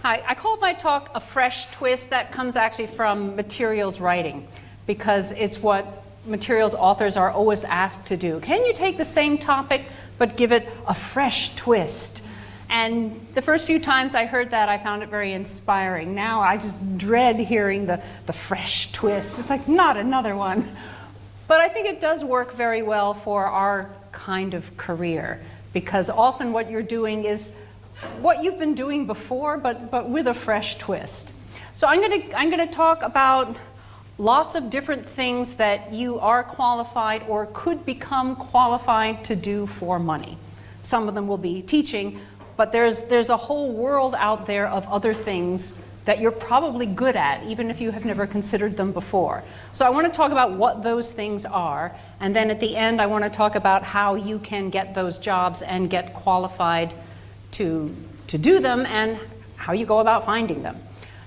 Hi, I call my talk a fresh twist. That comes actually from materials writing, because it's what materials authors are always asked to do. Can you take the same topic but give it a fresh twist? And the first few times I heard that, I found it very inspiring. Now I just dread hearing the fresh twist. It's like, not another one. But I think it does work very well for our kind of career, because often what you're doing is what you've been doing before, but with a fresh twist. So I'm going to talk about lots of different things that you are qualified or could become qualified to do for money. Some of them will be teaching, but there's a whole world out there of other things that you're probably good at, even if you have never considered them before. So I want to talk about what those things are, and then at the end I want to talk about how you can get those jobs and get qualified to do them, and how you go about finding them.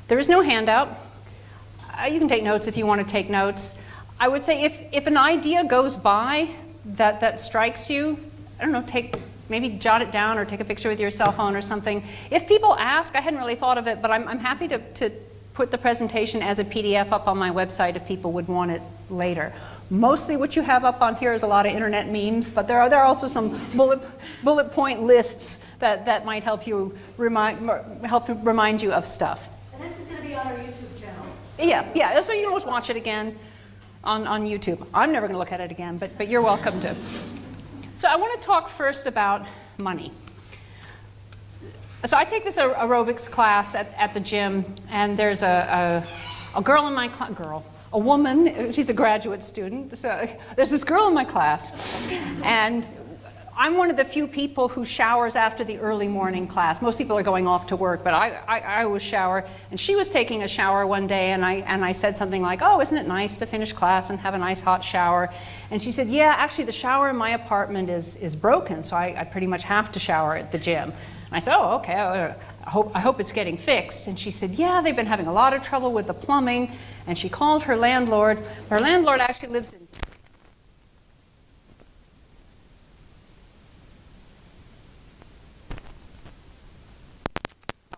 There is no handout. You can take notes if you want to take notes. I would say if an idea goes by that strikes you, I don't know, maybe jot it down or take a picture with your cell phone or something. If people ask, I hadn't really thought of it, but I'm happy to put the presentation as a PDF up on my website if people would want it later. Mostly what you have up on here is a lot of internet memes, but there are also some bullet point lists that might help remind you of stuff. And this is going to be on our YouTube channel. Yeah, so you can always watch it again on YouTube. I'm never going to look at it again, but you're welcome to. So I want to talk first about money. So I take this aerobics class at the gym, and there's a girl in my class, a woman, she's a graduate student, so there's this girl in my class, and I'm one of the few people who showers after the early morning class. Most people are going off to work, but I always shower, and she was taking a shower one day, and I said something like, oh, isn't it nice to finish class and have a nice hot shower? And she said, yeah, actually the shower in my apartment is broken, so I pretty much have to shower at the gym. And I said, oh, okay, I hope it's getting fixed. And she said, yeah, they've been having a lot of trouble with the plumbing. And she called her landlord. Her landlord actually lives in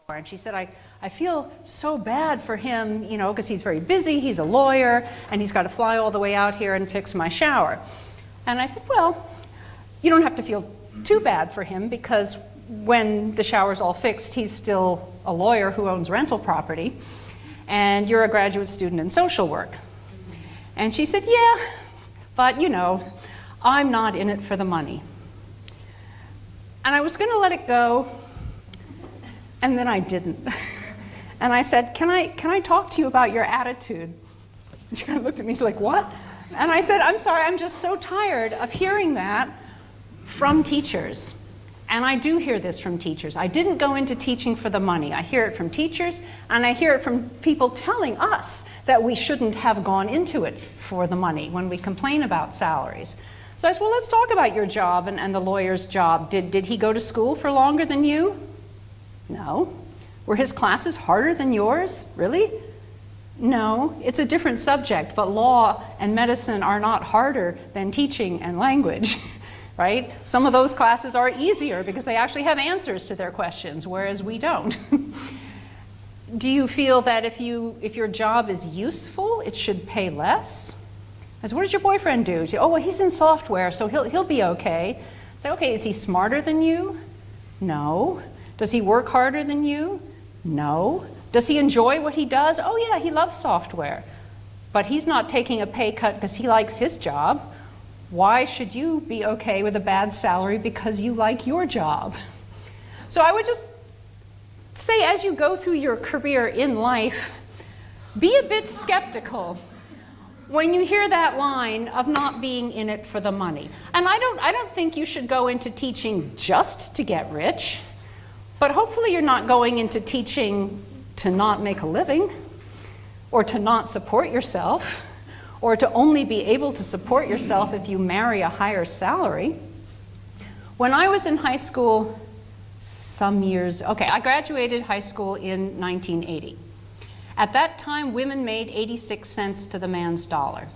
and she said, I feel so bad for him, you know, because he's very busy, he's a lawyer, and he's got to fly all the way out here and fix my shower. And I said, well, you don't have to feel too bad for him, because when the shower's all fixed, he's still a lawyer who owns rental property, and you're a graduate student in social work. And she said, yeah, but you know, I'm not in it for the money. And I was going to let it go, and then I didn't. And I said, can I talk to you about your attitude? And she kind of looked at me, she's like, what? And I said, I'm sorry, I'm just so tired of hearing that from teachers. And I do hear this from teachers. I didn't go into teaching for the money. I hear it from teachers, and I hear it from people telling us that we shouldn't have gone into it for the money when we complain about salaries. So I said, well, let's talk about your job and the lawyer's job. Did he go to school for longer than you? No. Were his classes harder than yours? Really? No. It's a different subject, but law and medicine are not harder than teaching and language. Right? Some of those classes are easier because they actually have answers to their questions, whereas we don't. Do you feel that if your job is useful, it should pay less? I said, what does your boyfriend do? Say, oh, well, he's in software, so he'll be okay. Say, okay, is he smarter than you? No. Does he work harder than you? No. Does he enjoy what he does? Oh, yeah, he loves software. But he's not taking a pay cut because he likes his job. Why should you be okay with a bad salary because you like your job? So I would just say, as you go through your career in life, be a bit skeptical when you hear that line of not being in it for the money. And I don't think you should go into teaching just to get rich, but hopefully you're not going into teaching to not make a living, or to not support yourself, or to only be able to support yourself if you marry a higher salary. When I was in high school, I graduated high school in 1980. At that time, women made 86 cents to the man's dollar.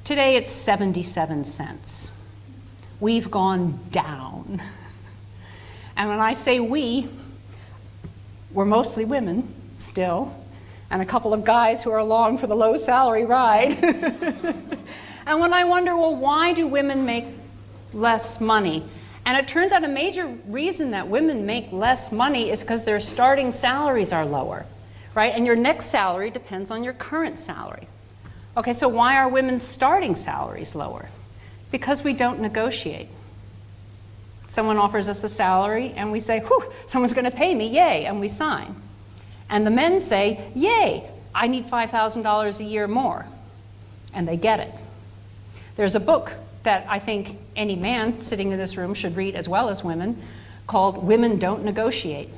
Today, it's 77 cents. We've gone down. And when I say we, we're mostly women still, and a couple of guys who are along for the low salary ride. And when I wonder, well, why do women make less money? And it turns out a major reason that women make less money is because their starting salaries are lower, right? And your next salary depends on your current salary. Okay, so why are women's starting salaries lower? Because we don't negotiate. Someone offers us a salary and we say, whew, someone's going to pay me, yay, and we sign. And the men say, yay, I need $5,000 a year more. And they get it. There's a book that I think any man sitting in this room should read as well as women called Women Don't Negotiate.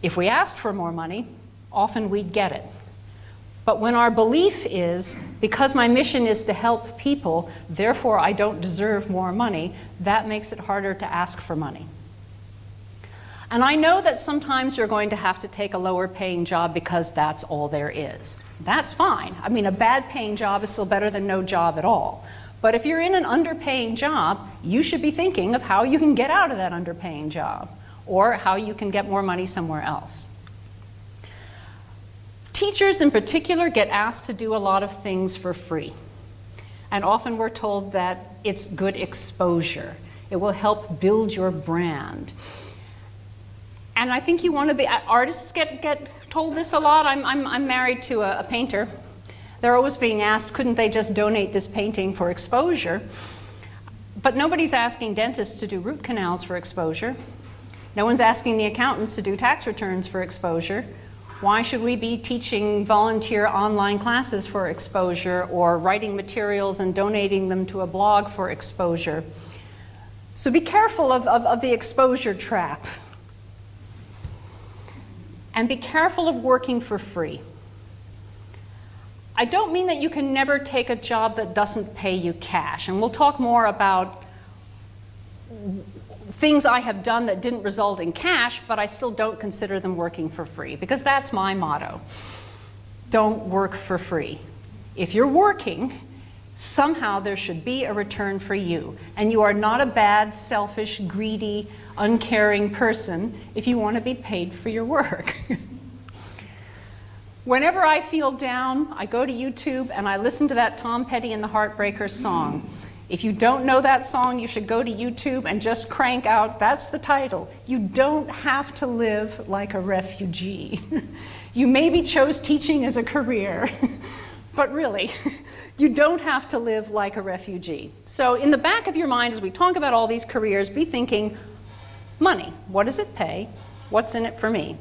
If we asked for more money, often we'd get it. But when our belief is, because my mission is to help people, therefore I don't deserve more money, that makes it harder to ask for money. And I know that sometimes you're going to have to take a lower paying job because that's all there is. That's fine. I mean, a bad paying job is still better than no job at all. But if you're in an underpaying job, you should be thinking of how you can get out of that underpaying job or how you can get more money somewhere else. Teachers in particular get asked to do a lot of things for free. And often we're told that it's good exposure. It will help build your brand. And I think you want to be, artists get told this a lot. I'm married to a painter. They're always being asked, couldn't they just donate this painting for exposure? But nobody's asking dentists to do root canals for exposure. No one's asking the accountants to do tax returns for exposure. Why should we be teaching volunteer online classes for exposure or writing materials and donating them to a blog for exposure? So be careful of the exposure trap. And be careful of working for free. I don't mean that you can never take a job that doesn't pay you cash. And we'll talk more about things I have done that didn't result in cash, but I still don't consider them working for free, because that's my motto. Don't work for free. If you're working, somehow there should be a return for you. And you are not a bad, selfish, greedy, uncaring person if you want to be paid for your work. Whenever I feel down, I go to YouTube and I listen to that Tom Petty and the Heartbreakers song. If you don't know that song, you should go to YouTube and just crank out, that's the title. You don't have to live like a refugee. You maybe chose teaching as a career, but really, you don't have to live like a refugee. So in the back of your mind, as we talk about all these careers, be thinking, money, what does it pay? What's in it for me?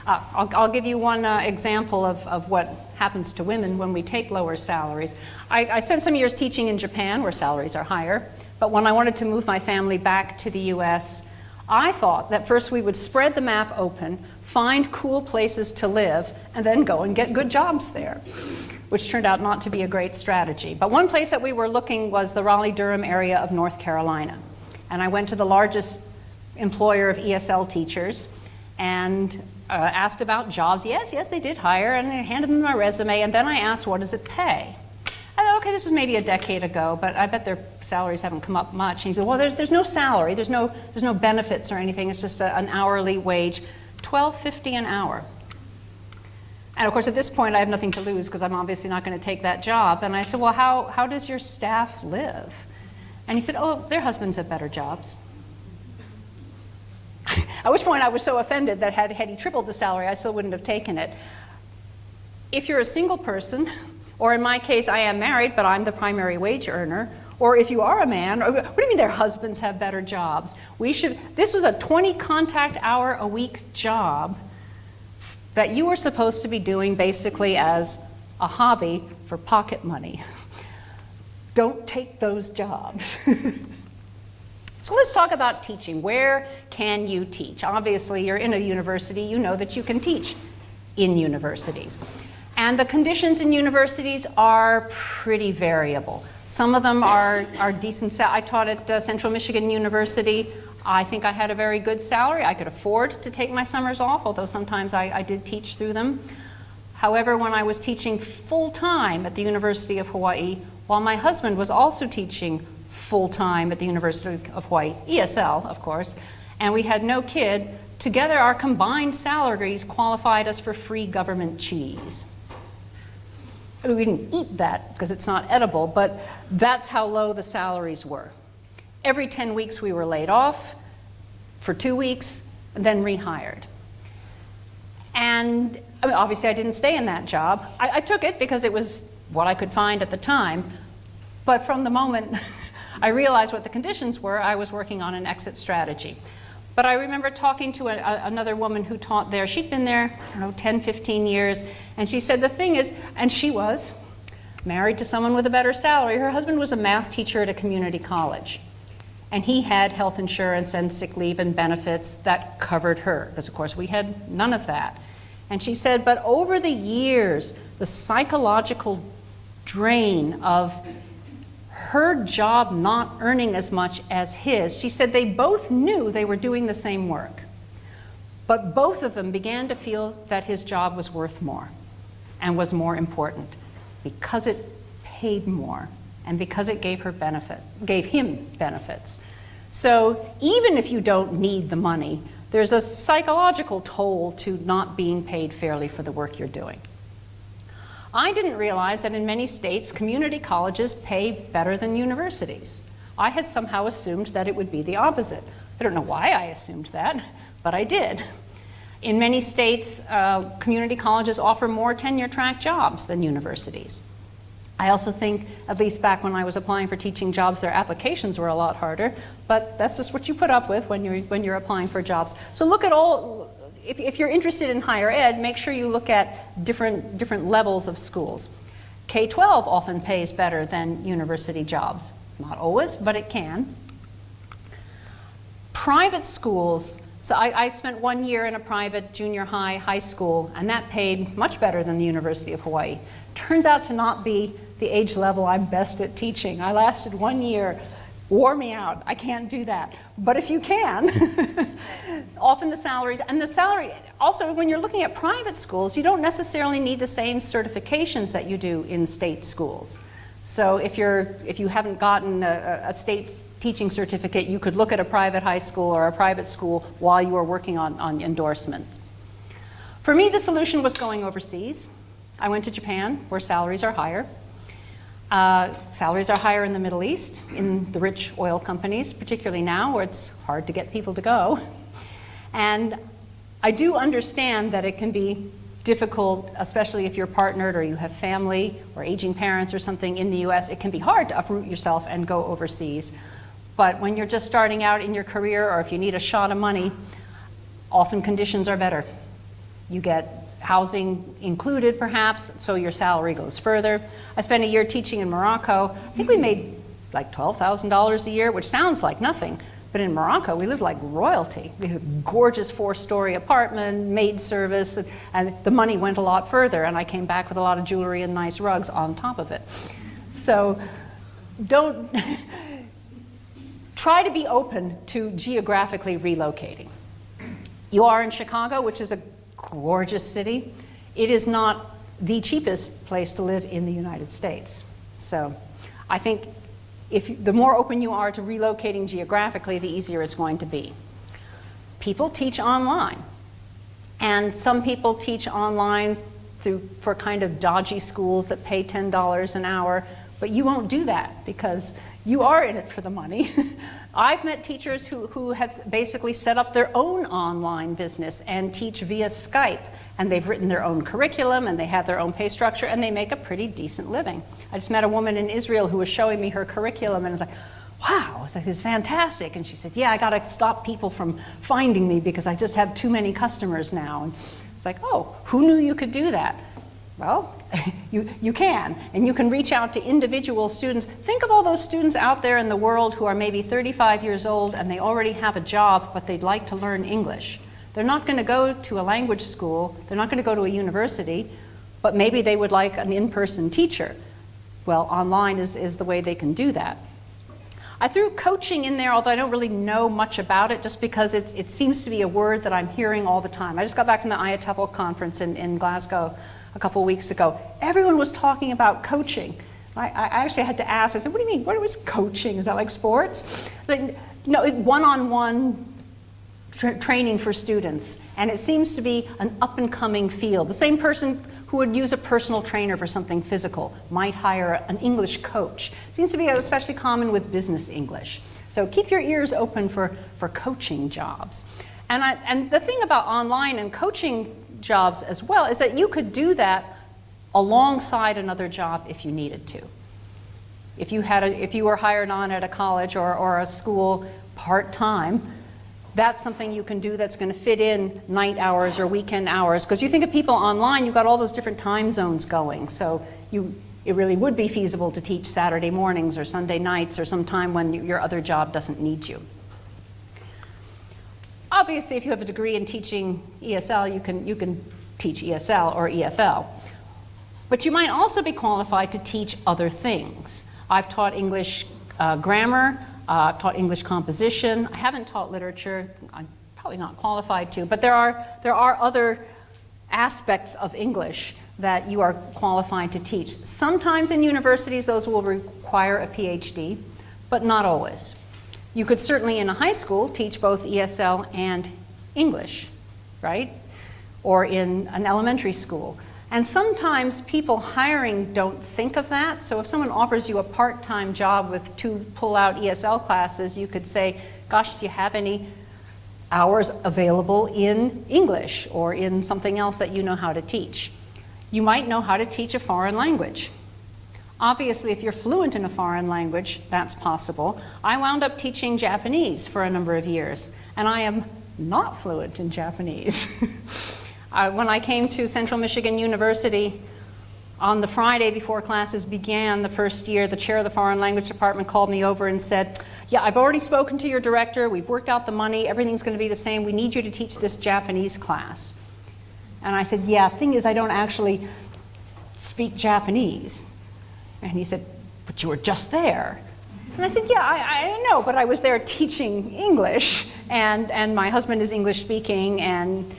I'll give you one example of what happens to women when we take lower salaries. I spent some years teaching in Japan, where salaries are higher, but when I wanted to move my family back to the US, I thought that first we would spread the map open, find cool places to live, and then go and get good jobs there, which turned out not to be a great strategy. But one place that we were looking was the Raleigh-Durham area of North Carolina. And I went to the largest employer of ESL teachers and asked about jobs. Yes, they did hire, and I handed them my resume, and then I asked, what does it pay? I thought, okay, this was maybe a decade ago, but I bet their salaries haven't come up much. And he said, well, there's no salary, there's no benefits or anything, it's just an hourly wage, $12.50 an hour. And of course, at this point, I have nothing to lose because I'm obviously not going to take that job. And I said, well, how does your staff live? And he said, oh, their husbands have better jobs. At which point I was so offended that had he tripled the salary, I still wouldn't have taken it. If you're a single person, or in my case, I am married, but I'm the primary wage earner, or if you are a man, or, what do you mean their husbands have better jobs? This was a 20 contact hour a week job that you were supposed to be doing basically as a hobby for pocket money. Don't take those jobs. So let's talk about teaching. Where can you teach? Obviously, you're in a university, you know that you can teach in universities. And the conditions in universities are pretty variable. Some of them are decent. I taught at Central Michigan University. I think I had a very good salary. I could afford to take my summers off, although sometimes I did teach through them. However, when I was teaching full-time at the University of Hawaii, while my husband was also teaching full-time at the University of Hawaii, ESL, of course, and we had no kid, Together, our combined salaries qualified us for free government cheese. I mean, we didn't eat that because it's not edible, but that's how low the salaries were. Every 10 weeks we were laid off for 2 weeks, and then rehired. And I mean, obviously I didn't stay in that job. I took it because it was what I could find at the time, but from the moment I realized what the conditions were, I was working on an exit strategy. But I remember talking to another woman who taught there. She'd been there, I don't know, 10, 15 years, and she said the thing is, and she was married to someone with a better salary. Her husband was a math teacher at a community college, and he had health insurance and sick leave and benefits that covered her, because of course we had none of that. And she said, but over the years, the psychological drain of her job not earning as much as his, she said they both knew they were doing the same work, but both of them began to feel that his job was worth more and was more important because it paid more and because it gave him benefits. So even if you don't need the money, there's a psychological toll to not being paid fairly for the work you're doing. I didn't realize that in many states, community colleges pay better than universities. I had somehow assumed that it would be the opposite. I don't know why I assumed that, but I did. In many states, community colleges offer more tenure-track jobs than universities. I also think, at least back when I was applying for teaching jobs, their applications were a lot harder, but that's just what you put up with when you're applying for jobs. So look at all, if you're interested in higher ed, make sure you look at different levels of schools. K-12 often pays better than university jobs. Not always, but it can. Private schools, so I spent 1 year in a private junior high school, and that paid much better than the University of Hawaii. Turns out to not be the age level I'm best at teaching. I lasted 1 year. Wore me out. I can't do that. But if you can, often the salaries, and the salary, also when you're looking at private schools, you don't necessarily need the same certifications that you do in state schools. So if you haven't gotten a state teaching certificate, you could look at a private high school or a private school while you are working on endorsements. For me, the solution was going overseas. I went to Japan, where salaries are higher. Salaries are higher in the Middle East, in the rich oil companies, particularly now where it's hard to get people to go. And I do understand that it can be difficult, especially if you're partnered or you have family or aging parents or something in the US. It can be hard to uproot yourself and go overseas. But when you're just starting out in your career, or if you need a shot of money, often conditions are better. You get housing included, perhaps, so your salary goes further. I spent a year teaching in Morocco. I think we made like $12,000 a year, which sounds like nothing. But in Morocco, we lived like royalty. We had a gorgeous 4-story apartment, maid service, and the money went a lot further. And I came back with a lot of jewelry and nice rugs on top of it. So don't try to be open to geographically relocating. You are in Chicago, which is a gorgeous city. It is not the cheapest place to live in the United States. So I think the more open you are to relocating geographically, the easier it's going to be. People teach online. And some people teach online for kind of dodgy schools that pay $10 an hour, but you won't do that because you are in it for the money. I've met teachers who have basically set up their own online business and teach via Skype, and they've written their own curriculum and they have their own pay structure and they make a pretty decent living. I just met a woman in Israel who was showing me her curriculum and I was like, wow, I was like, this is fantastic. And she said, yeah, I got to stop people from finding me because I just have too many customers now. And it's like, oh, who knew you could do that? Well, you can, and you can reach out to individual students. Think of all those students out there in the world who are maybe 35 years old and they already have a job, but they'd like to learn English. They're not going to go to a language school, they're not going to go to a university, but maybe they would like an in-person teacher. Well, online is the way they can do that. I threw coaching in there, although I don't really know much about it, just because it seems to be a word that I'm hearing all the time. I just got back from the ELT TESOL conference in Glasgow a couple weeks ago. Everyone was talking about coaching. I actually had to ask, I said, what do you mean? What is coaching? Is that like sports? Like, no, one-on-one training for students, and it seems to be an up-and-coming field. The same person who would use a personal trainer for something physical might hire an English coach. It seems to be especially common with business English. So keep your ears open for coaching jobs. And the thing about online and coaching jobs as well is that you could do that alongside another job if you needed to. If you were hired on at a college or a school part-time, that's something you can do that's going to fit in night hours or weekend hours. Because you think of people online, you've got all those different time zones going. So it really would be feasible to teach Saturday mornings or Sunday nights or some time when your other job doesn't need you. Obviously, if you have a degree in teaching ESL, you can teach ESL or EFL. But you might also be qualified to teach other things. I've taught English grammar, I've taught English composition. I haven't taught literature. I'm probably not qualified to, but there are other aspects of English that you are qualified to teach. Sometimes in universities those will require a PhD, but not always. You could certainly in a high school teach both ESL and English, right? Or in an elementary school. And sometimes people hiring don't think of that. So if someone offers you a part-time job with 2 pull-out ESL classes, you could say, gosh, do you have any hours available in English or in something else that you know how to teach? You might know how to teach a foreign language. Obviously, if you're fluent in a foreign language, that's possible. I wound up teaching Japanese for a number of years, and I am not fluent in Japanese. When I came to Central Michigan University, on the Friday before classes began the first year, the chair of the foreign language department called me over and said, yeah, I've already spoken to your director, we've worked out the money, everything's going to be the same, we need you to teach this Japanese class. And I said, yeah, thing is I don't actually speak Japanese. And he said, but you were just there. And I said, yeah, I know, but I was there teaching English, and my husband is English speaking, and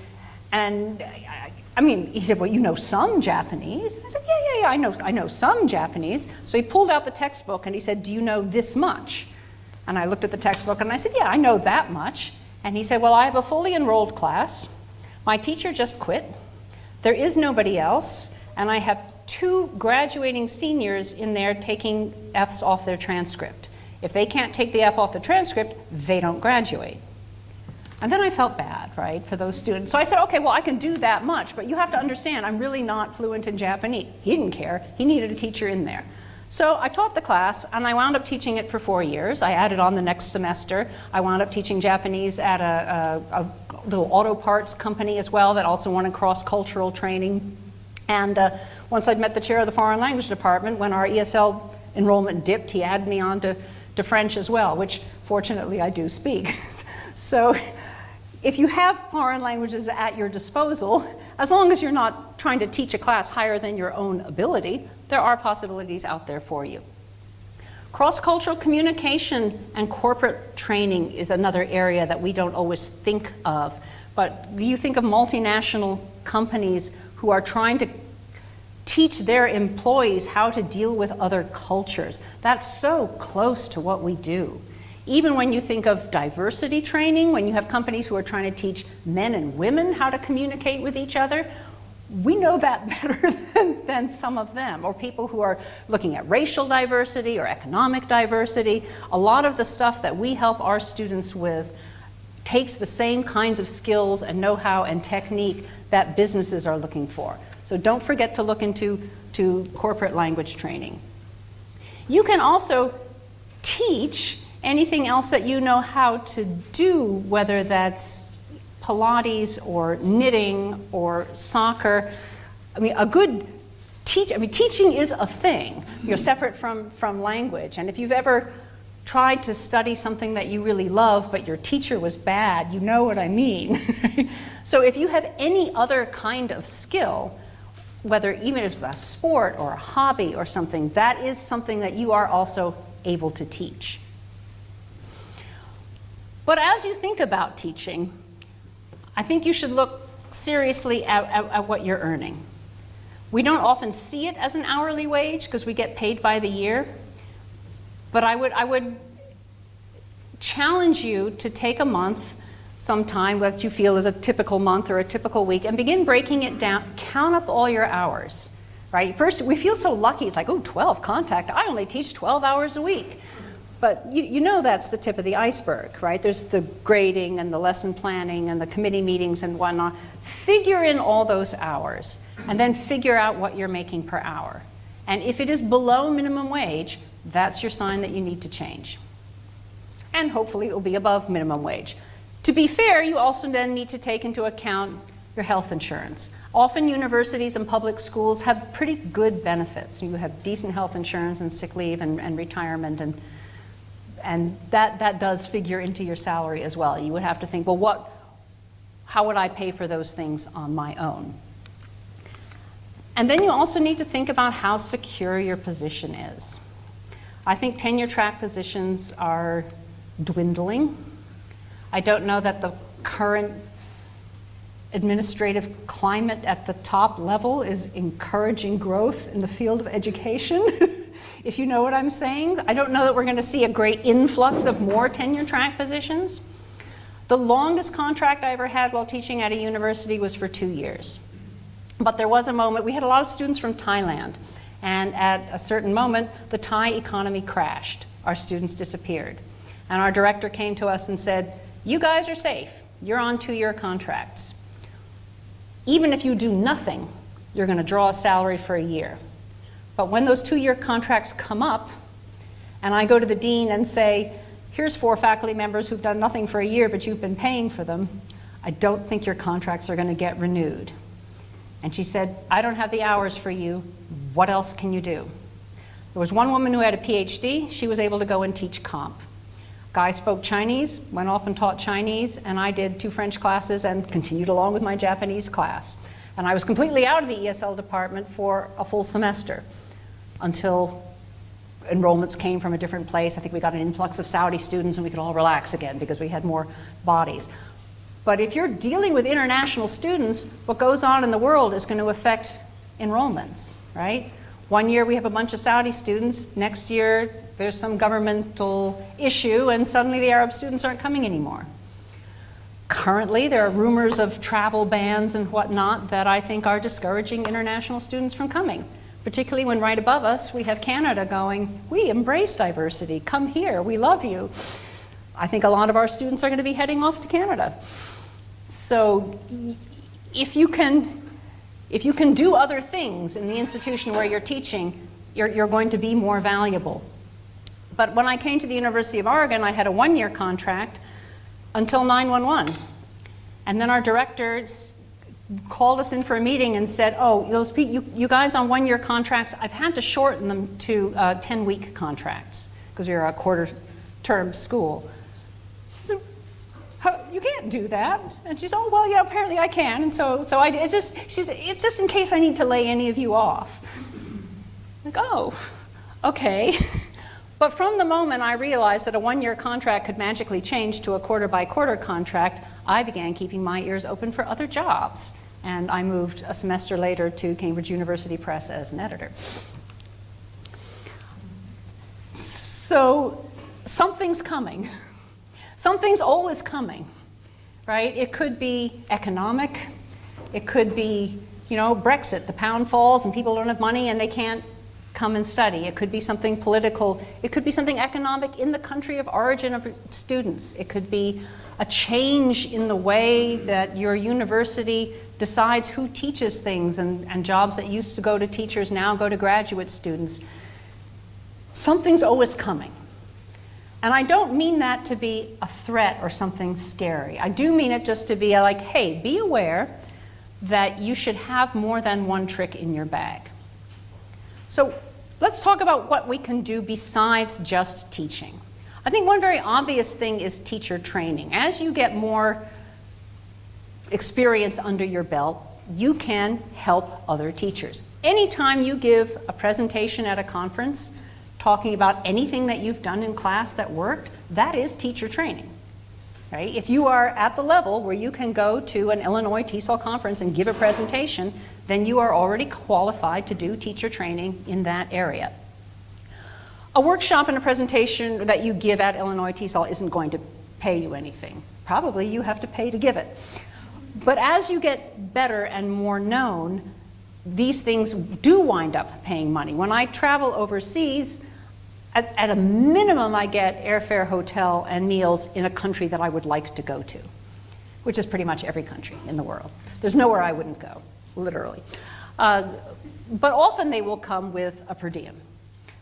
I mean, he said, well, you know some Japanese. I said, yeah, I know some Japanese. So he pulled out the textbook and he said, do you know this much? And I looked at the textbook and I said, yeah, I know that much. And he said, well, I have a fully enrolled class. My teacher just quit. There is nobody else. And I have 2 graduating seniors in there taking Fs off their transcript. If they can't take the F off the transcript, they don't graduate. And then I felt bad, right, for those students. So I said, okay, well, I can do that much, but you have to understand, I'm really not fluent in Japanese. He didn't care. He needed a teacher in there. So I taught the class, and I wound up teaching it for 4 years. I added on the next semester. I wound up teaching Japanese at a little auto parts company as well that also wanted cross-cultural training. And once I'd met the chair of the foreign language department, when our ESL enrollment dipped, he added me on to French as well, which fortunately I do speak. So if you have foreign languages at your disposal, as long as you're not trying to teach a class higher than your own ability, there are possibilities out there for you. Cross-cultural communication and corporate training is another area that we don't always think of. But you think of multinational companies who are trying to teach their employees how to deal with other cultures. That's so close to what we do. Even when you think of diversity training, when you have companies who are trying to teach men and women how to communicate with each other, we know that better than some of them. Or people who are looking at racial diversity or economic diversity. A lot of the stuff that we help our students with takes the same kinds of skills and know-how and technique that businesses are looking for. So don't forget to look into corporate language training. You can also teach anything else that you know how to do, whether that's Pilates or knitting or soccer. I mean, teaching is a thing. You're separate from language. And if you've ever tried to study something that you really love, but your teacher was bad, you know what I mean. So if you have any other kind of skill, whether even if it's a sport or a hobby or something, that is something that you are also able to teach. But as you think about teaching, I think you should look seriously at what you're earning. We don't often see it as an hourly wage because we get paid by the year. But I would challenge you to take a month some time that you feel is a typical month or a typical week, and begin breaking it down. Count up all your hours, right? First, we feel so lucky. It's like, oh, 12 contact. I only teach 12 hours a week. But you know that's the tip of the iceberg, right? There's the grading and the lesson planning and the committee meetings and whatnot. Figure in all those hours and then figure out what you're making per hour. And if it is below minimum wage, that's your sign that you need to change. And hopefully it will be above minimum wage. To be fair, you also then need to take into account your health insurance. Often universities and public schools have pretty good benefits. You have decent health insurance and sick leave and retirement, and that does figure into your salary as well. You would have to think, well, how would I pay for those things on my own? And then you also need to think about how secure your position is. I think tenure track positions are dwindling. I don't know that the current administrative climate at the top level is encouraging growth in the field of education, if you know what I'm saying. I don't know that we're going to see a great influx of more tenure track positions. The longest contract I ever had while teaching at a university was for 2 years. But there was a moment, we had a lot of students from Thailand, and at a certain moment, the Thai economy crashed. Our students disappeared. And our director came to us and said, you guys are safe. You're on 2-year contracts. Even if you do nothing, you're going to draw a salary for a year. But when those 2-year contracts come up, and I go to the dean and say, here's 4 faculty members who've done nothing for a year, but you've been paying for them, I don't think your contracts are going to get renewed. And she said, I don't have the hours for you. What else can you do? There was one woman who had a PhD. She was able to go and teach comp. Guy spoke Chinese, went off and taught Chinese, and I did 2 French classes and continued along with my Japanese class. And I was completely out of the ESL department for a full semester until enrollments came from a different place. I think we got an influx of Saudi students and we could all relax again because we had more bodies. But if you're dealing with international students, what goes on in the world is going to affect enrollments, right? One year we have a bunch of Saudi students, next year there's some governmental issue and suddenly the Arab students aren't coming anymore. Currently there are rumors of travel bans and whatnot that I think are discouraging international students from coming, particularly when right above us we have Canada going, we embrace diversity, come here, we love you. I think a lot of our students are going to be heading off to Canada. So if you can do other things in the institution where you're teaching, you're going to be more valuable. But when I came to the University of Oregon, I had a 1-year contract until 9/11. And then our director called us in for a meeting and said, oh, you guys on 1-year contracts, I've had to shorten them to 10-week contracts because we were a quarter-term school. So you can't do that. And she said, oh, well, yeah, apparently I can. And so she said, it's just in case I need to lay any of you off. Like, oh, okay. But from the moment I realized that a 1-year contract could magically change to a quarter-by-quarter contract, I began keeping my ears open for other jobs. And I moved a semester later to Cambridge University Press as an editor. So something's coming. Something's always coming, right? It could be economic. It could be, Brexit. The pound falls and people don't have money and they can't come and study. It could be something political. It could be something economic in the country of origin of students. It could be a change in the way that your university decides who teaches things, and jobs that used to go to teachers now go to graduate students. Something's always coming. And I don't mean that to be a threat or something scary. I do mean it just to be like, hey, be aware that you should have more than one trick in your bag. So let's talk about what we can do besides just teaching. I think one very obvious thing is teacher training. As you get more experience under your belt, you can help other teachers. Anytime you give a presentation at a conference talking about anything that you've done in class that worked, that is teacher training. Right? If you are at the level where you can go to an Illinois TESOL conference and give a presentation, then you are already qualified to do teacher training in that area. A workshop and a presentation that you give at Illinois TESOL isn't going to pay you anything. Probably you have to pay to give it. But as you get better and more known, these things do wind up paying money. When I travel overseas, at a minimum I get airfare, hotel, and meals in a country that I would like to go to, which is pretty much every country in the world. There's nowhere I wouldn't go, literally. But often they will come with a per diem.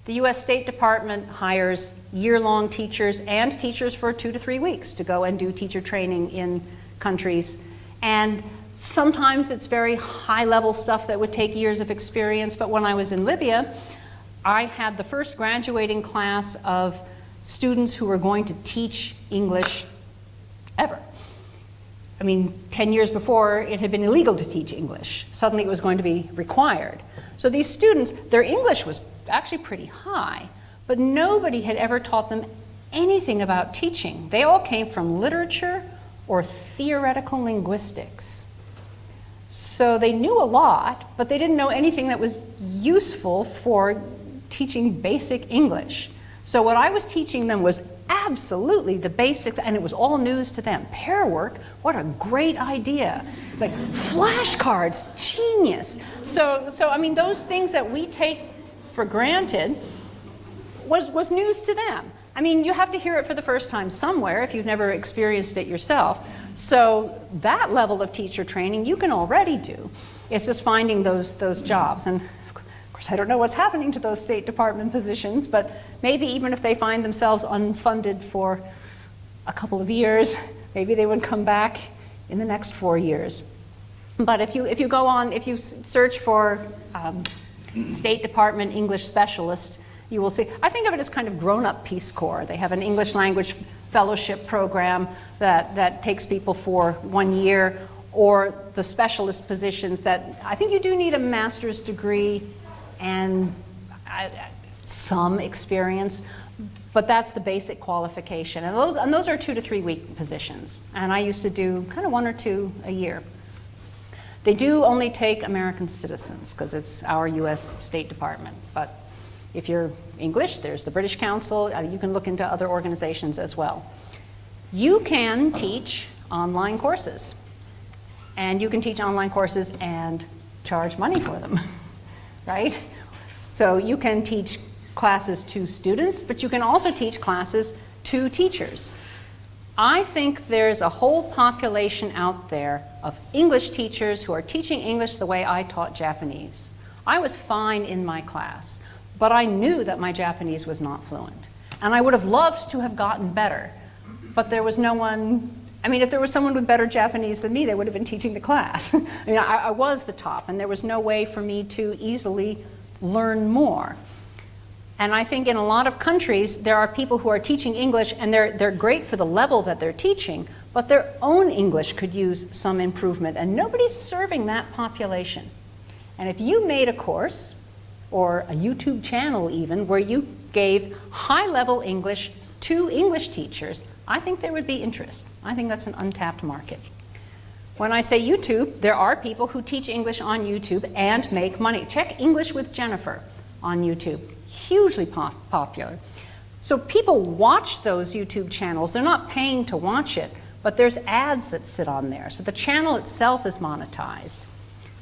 The US State Department hires year-long teachers and teachers for 2 to 3 weeks to go and do teacher training in countries. And sometimes it's very high-level stuff that would take years of experience, but when I was in Libya, I had the first graduating class of students who were going to teach English ever. I mean, 10 years before, it had been illegal to teach English. Suddenly it was going to be required. So these students, their English was actually pretty high, but nobody had ever taught them anything about teaching. They all came from literature or theoretical linguistics. So they knew a lot, but they didn't know anything that was useful for teaching basic English. So what I was teaching them was absolutely the basics, and it was all news to them. Pair work, what a great idea. It's like flashcards, genius. So I mean, those things that we take for granted was news to them. I mean, you have to hear it for the first time somewhere if you've never experienced it yourself. So that level of teacher training you can already do. It's just finding those jobs. And of course, I don't know what's happening to those State Department positions, but maybe even if they find themselves unfunded for a couple of years, maybe they would come back in the next 4 years. But if you go on, if you search for State Department English specialist, you will see, I think of it as kind of grown-up Peace Corps. They have an English language fellowship program that takes people for 1 year, or the specialist positions that I think you do need a master's degree and some experience, but that's the basic qualification. And those are 2 to 3 week positions. And I used to do kind of 1 or 2 a year. They do only take American citizens because it's our US State Department. But if you're English, there's the British Council. You can look into other organizations as well. You can teach online courses. And you can teach online courses and charge money for them, right? So you can teach classes to students, but you can also teach classes to teachers. I think there's a whole population out there of English teachers who are teaching English the way I taught Japanese. I was fine in my class, but I knew that my Japanese was not fluent. And I would have loved to have gotten better, but there was no one. I mean, if there was someone with better Japanese than me, they would have been teaching the class. I mean, I was the top, and there was no way for me to easily learn more. And I think in a lot of countries, there are people who are teaching English, and they're great for the level that they're teaching, but their own English could use some improvement, and nobody's serving that population. And if you made a course, or a YouTube channel even, where you gave high-level English to English teachers, I think there would be interest. I think that's an untapped market. When I say YouTube, there are people who teach English on YouTube and make money. Check English with Jennifer on YouTube. Hugely popular. So people watch those YouTube channels. They're not paying to watch it, but there's ads that sit on there. So the channel itself is monetized.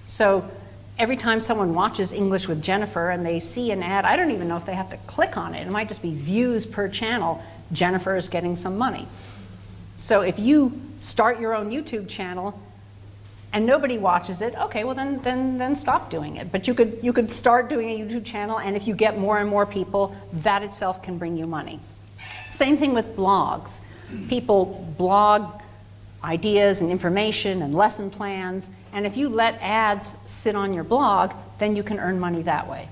So every time someone watches English with Jennifer and they see an ad, I don't even know if they have to click on it. It might just be views per channel. Jennifer is getting some money. So if you start your own YouTube channel and nobody watches it, okay, well then stop doing it. But you could start doing a YouTube channel, and if you get more and more people, that itself can bring you money. Same thing with blogs. People blog ideas and information and lesson plans, and if you let ads sit on your blog, then you can earn money that way.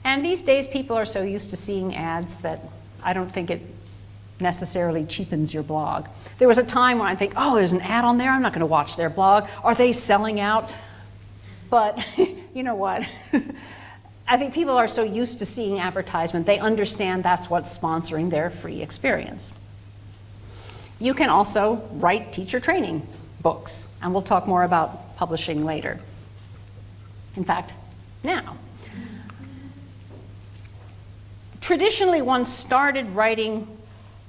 And these days people are so used to seeing ads that I don't think it necessarily cheapens your blog. There was a time when I think, oh, there's an ad on there, I'm not going to watch their blog. Are they selling out? But you know what? I think people are so used to seeing advertisement, they understand that's what's sponsoring their free experience. You can also write teacher training books, and we'll talk more about publishing later. In fact, now. Traditionally, one started writing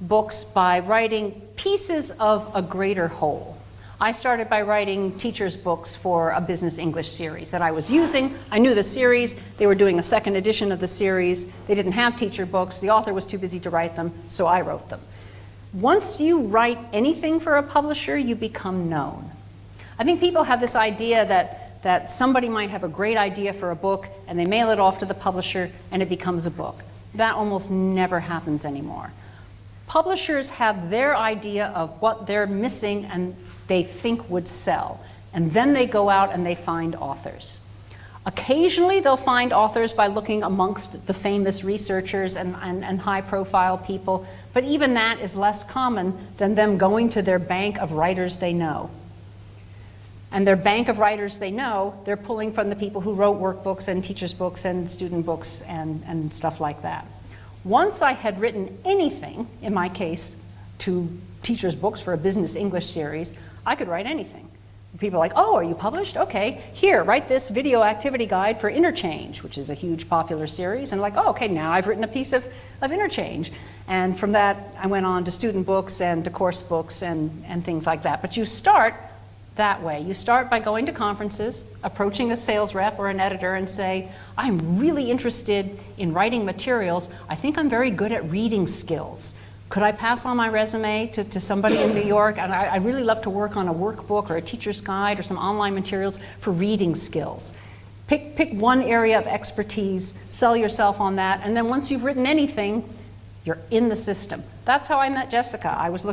books by writing pieces of a greater whole. I started by writing teachers' books for a business English series that I was using. I knew the series. They were doing a second edition of the series. They didn't have teacher books. The author was too busy to write them, so I wrote them. Once you write anything for a publisher, you become known. I think people have this idea that somebody might have a great idea for a book and they mail it off to the publisher and it becomes a book. That almost never happens anymore. Publishers have their idea of what they're missing and they think would sell. And then they go out and they find authors. Occasionally they'll find authors by looking amongst the famous researchers and high-profile people, but even that is less common than them going to their bank of writers they know. And their bank of writers they know, they're pulling from the people who wrote workbooks and teachers' books and student books and stuff like that. Once I had written anything, in my case, to teachers' books for a business English series, I could write anything. People are like, oh, are you published? Okay, here, write this video activity guide for Interchange, which is a huge popular series. And like, oh, okay, now I've written a piece of Interchange. And from that, I went on to student books and to course books and things like that. But you start that way. You start by going to conferences, approaching a sales rep or an editor and say, I'm really interested in writing materials. I think I'm very good at reading skills. Could I pass on my resume to somebody in New York? And I'd really love to work on a workbook or a teacher's guide or some online materials for reading skills. Pick one area of expertise, sell yourself on that, and then once you've written anything, you're in the system. That's how I met Jessica. I was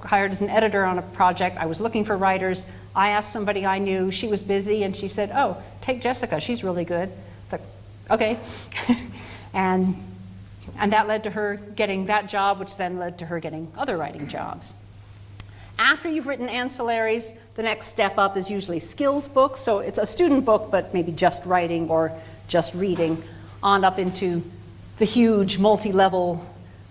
hired as an editor on a project. I was looking for writers. I asked somebody I knew. She was busy, and she said, oh, take Jessica. She's really good. It's like, okay. And that led to her getting that job, which then led to her getting other writing jobs. After you've written ancillaries, the next step up is usually skills books. So it's a student book, but maybe just writing or just reading, on up into the huge multi-level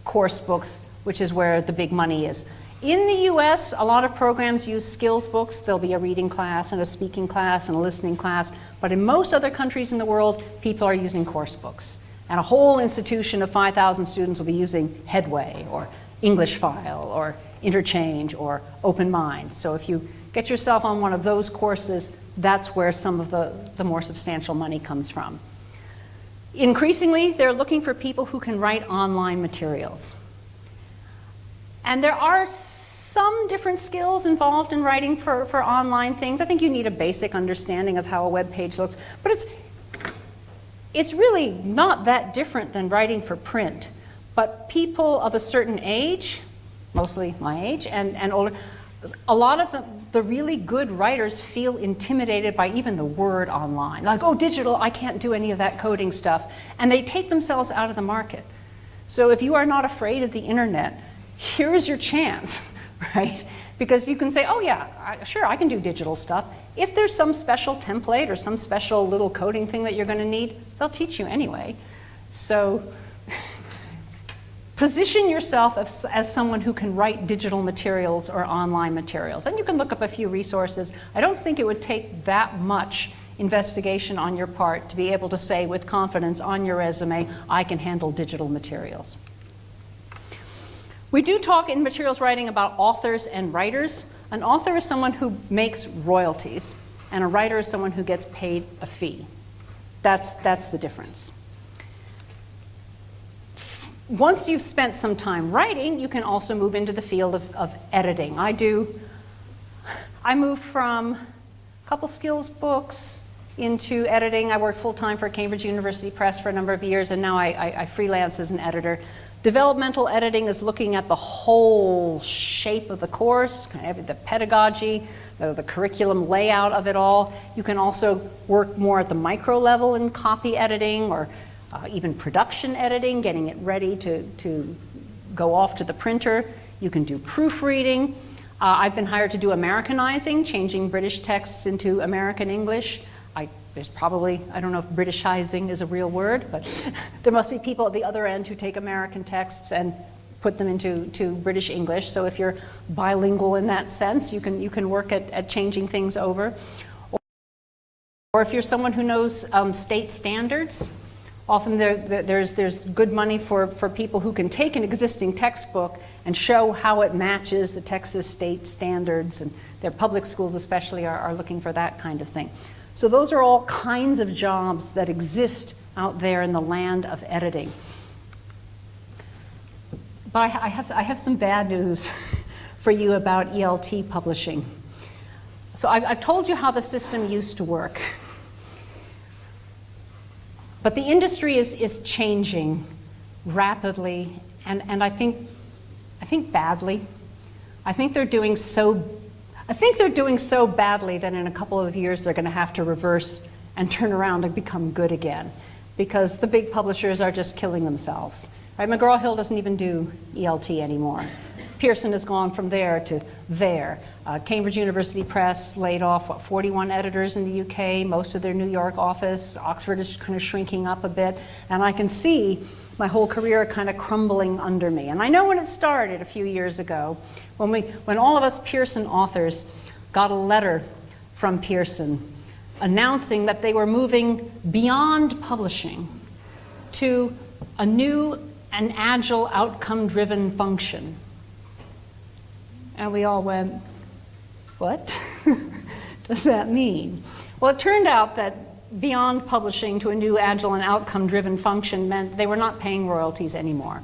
course books, which is where the big money is. In the US, a lot of programs use skills books. There'll be a reading class and a speaking class and a listening class. But in most other countries in the world, people are using course books. And a whole institution of 5,000 students will be using Headway or English File or Interchange or Open Mind. So if you get yourself on one of those courses, that's where some of the more substantial money comes from. Increasingly, they're looking for people who can write online materials. And there are some different skills involved in writing for online things. I think you need a basic understanding of how a web page looks, but it's really not that different than writing for print. But people of a certain age, mostly my age and older, a lot of the really good writers feel intimidated by even the word online. Like, oh, digital, I can't do any of that coding stuff. And they take themselves out of the market. So if you are not afraid of the internet, here's your chance, right? Because you can say, oh yeah, sure, I can do digital stuff. If there's some special template or some special little coding thing that you're going to need, they'll teach you anyway. So position yourself as someone who can write digital materials or online materials. And you can look up a few resources. I don't think it would take that much investigation on your part to be able to say with confidence on your resume, I can handle digital materials. We do talk in materials writing about authors and writers. An author is someone who makes royalties, and a writer is someone who gets paid a fee. That's the difference. Once you've spent some time writing, you can also move into the field of editing. I moved from a couple skills books into editing. I worked full-time for Cambridge University Press for a number of years, and now I freelance as an editor. Developmental editing is looking at the whole shape of the course, kind of the pedagogy, the curriculum layout of it all. You can also work more at the micro level in copy editing or even production editing, getting it ready to go off to the printer. You can do proofreading. I've been hired to do Americanizing, changing British texts into American English. There's probably, I don't know if Britishizing is a real word, but there must be people at the other end who take American texts and put them into British English. So if you're bilingual in that sense, you can work at changing things over. Or if you're someone who knows state standards, Often there's good money for people who can take an existing textbook and show how it matches the Texas state standards, and their public schools especially are looking for that kind of thing. So those are all kinds of jobs that exist out there in the land of editing. But I have some bad news for you about ELT publishing. So I've told you how the system used to work. But the industry is changing rapidly, and I think badly. I think they're doing so badly that in a couple of years they're going to have to reverse and turn around and become good again, because the big publishers are just killing themselves. Right? McGraw-Hill doesn't even do ELT anymore. Pearson has gone from there to there. Cambridge University Press laid off, 41 editors in the UK, most of their New York office. Oxford is kind of shrinking up a bit. And I can see my whole career kind of crumbling under me. And I know when it started a few years ago, when all of us Pearson authors got a letter from Pearson announcing that they were moving beyond publishing to a new and agile outcome-driven function. And we all went, what does that mean? Well, it turned out that beyond publishing to a new agile and outcome-driven function meant they were not paying royalties anymore.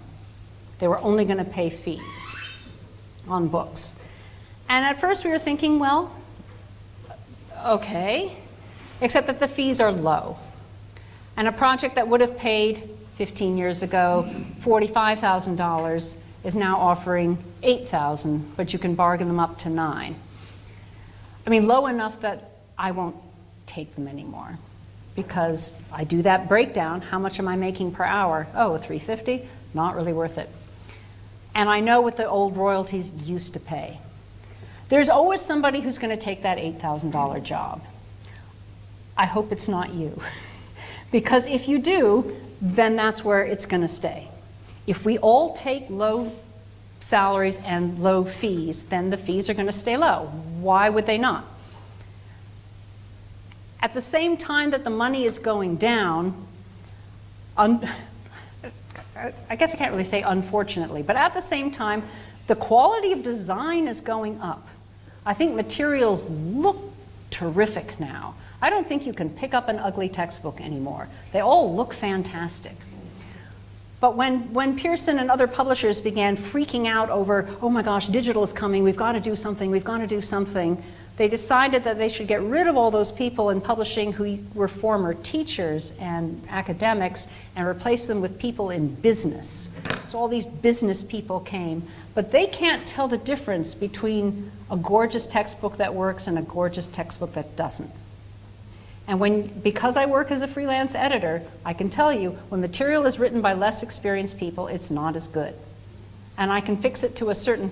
They were only going to pay fees on books. And at first we were thinking, well, okay, except that the fees are low. And a project that would have paid 15 years ago $45,000 is now offering $8,000, but you can bargain them up to $9,000. I mean, low enough that I won't take them anymore, because I do that breakdown. How much am I making per hour? Oh, $350, not really worth it. And I know what the old royalties used to pay. There's always somebody who's going to take that $8,000 job. I hope it's not you, because if you do, then that's where it's going to stay. If we all take low salaries and low fees, then the fees are going to stay low. Why would they not? At the same time that the money is going down, I guess I can't really say unfortunately, but at the same time, the quality of design is going up. I think materials look terrific now. I don't think you can pick up an ugly textbook anymore. They all look fantastic. But when Pearson and other publishers began freaking out over, oh my gosh, digital is coming, we've got to do something, we've got to do something, they decided that they should get rid of all those people in publishing who were former teachers and academics and replace them with people in business. So all these business people came, but they can't tell the difference between a gorgeous textbook that works and a gorgeous textbook that doesn't. And because I work as a freelance editor, I can tell you when material is written by less experienced people, it's not as good. And I can fix it to a certain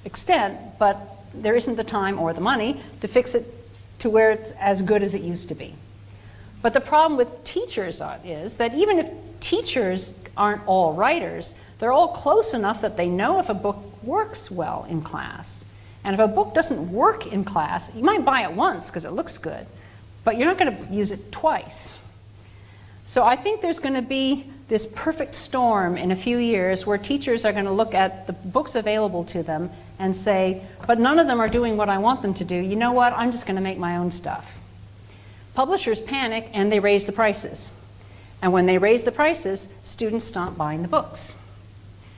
extent, but there isn't the time or the money to fix it to where it's as good as it used to be. But the problem with teachers is that even if teachers aren't all writers, they're all close enough that they know if a book works well in class. And if a book doesn't work in class, you might buy it once because it looks good, but you're not going to use it twice. So I think there's going to be this perfect storm in a few years where teachers are going to look at the books available to them and say, but none of them are doing what I want them to do. You know what? I'm just going to make my own stuff. Publishers panic and they raise the prices. And when they raise the prices, students stop buying the books.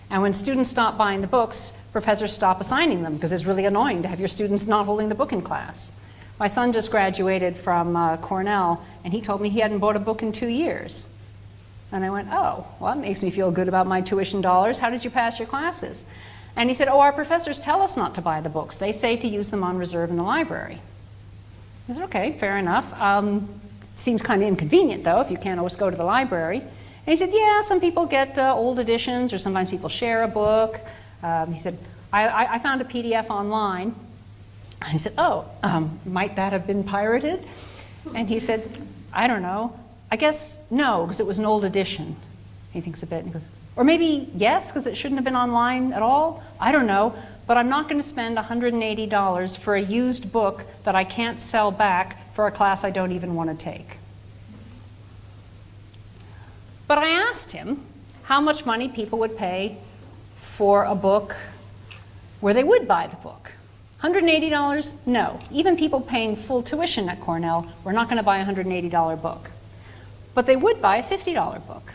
And when students stop buying the books, professors stop assigning them because it's really annoying to have your students not holding the book in class. My son just graduated from Cornell, and he told me he hadn't bought a book in 2 years. And I went, oh, well, that makes me feel good about my tuition dollars. How did you pass your classes? And he said, oh, our professors tell us not to buy the books. They say to use them on reserve in the library. I said, okay, fair enough. Seems kind of inconvenient, though, if you can't always go to the library. And he said, yeah, some people get old editions, or sometimes people share a book. He said, I found a PDF online. I said, oh, might that have been pirated? And he said, I don't know. I guess no, because it was an old edition. He thinks a bit and he goes, or maybe yes, because it shouldn't have been online at all. I don't know, but I'm not going to spend $180 for a used book that I can't sell back for a class I don't even want to take. But I asked him how much money people would pay for a book where they would buy the book. $180? No. Even people paying full tuition at Cornell were not going to buy a $180 book. But they would buy a $50 book.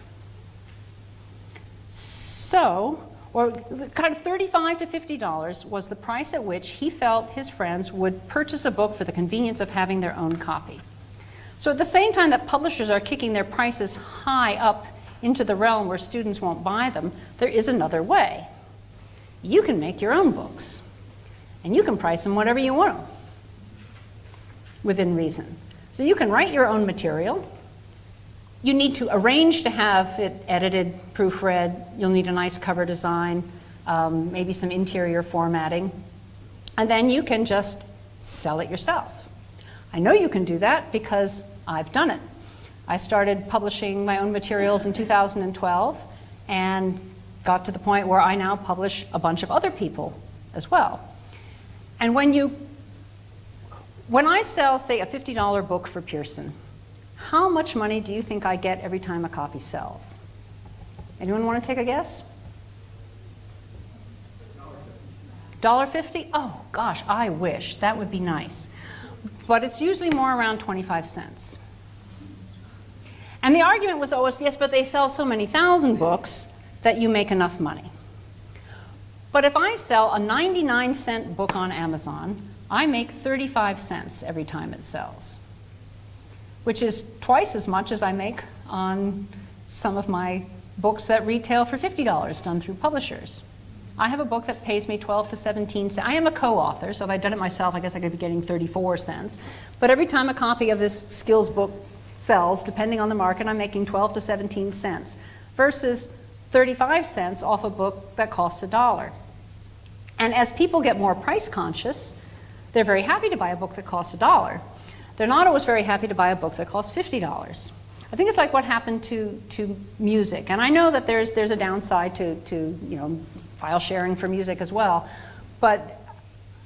So, or kind of $35 to $50 was the price at which he felt his friends would purchase a book for the convenience of having their own copy. So at the same time that publishers are kicking their prices high up into the realm where students won't buy them, there is another way. You can make your own books, and you can price them whatever you want them, within reason. So you can write your own material. You need to arrange to have it edited, proofread. You'll need a nice cover design, maybe some interior formatting, and then you can just sell it yourself. I know you can do that because I've done it. I started publishing my own materials in 2012 and got to the point where I now publish a bunch of other people as well. And when I sell, say, a $50 book for Pearson, how much money do you think I get every time a copy sells? Anyone want to take a guess? $1.50? Oh gosh, I wish. That would be nice. But it's usually more around 25 cents. And the argument was always, yes, but they sell so many thousand books that you make enough money. But if I sell a 99-cent book on Amazon, I make 35 cents every time it sells, which is twice as much as I make on some of my books that retail for $50 done through publishers. I have a book that pays me 12 to 17 cents. I am a co-author, so if I'd done it myself, I guess I could be getting 34 cents. But every time a copy of this skills book sells, depending on the market, I'm making 12 to 17 cents versus 35 cents off a book that costs $1. And as people get more price conscious, they're very happy to buy a book that costs $1. They're not always very happy to buy a book that costs $50. I think it's like what happened to music. And I know that there's a downside to file sharing for music as well. But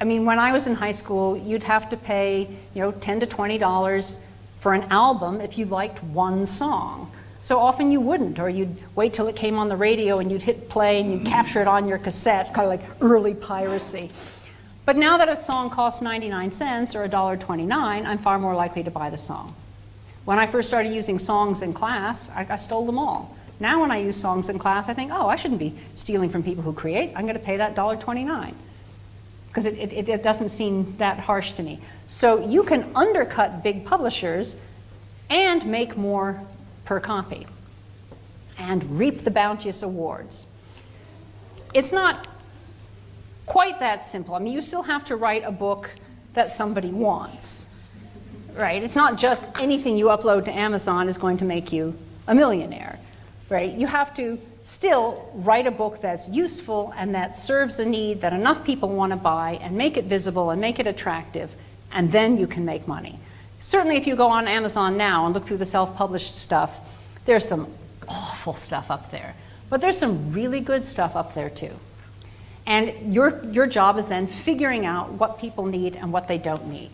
I mean, when I was in high school, you'd have to pay $10 to $20 for an album if you liked one song. So often you wouldn't, or you'd wait till it came on the radio and you'd hit play and you'd capture it on your cassette, kind of like early piracy. But now that a song costs 99 cents or $1.29, I'm far more likely to buy the song. When I first started using songs in class, I stole them all. Now when I use songs in class, I think, oh, I shouldn't be stealing from people who create. I'm going to pay that $1.29 because it doesn't seem that harsh to me. So you can undercut big publishers and make more per copy and reap the bounteous awards. It's not quite that simple. I mean, you still have to write a book that somebody wants, right? It's not just anything you upload to Amazon is going to make you a millionaire, right? You have to still write a book that's useful and that serves a need that enough people want to buy and make it visible and make it attractive, and then you can make money. Certainly if you go on Amazon now and look through the self-published stuff, there's some awful stuff up there. But there's some really good stuff up there too. And your job is then figuring out what people need and what they don't need.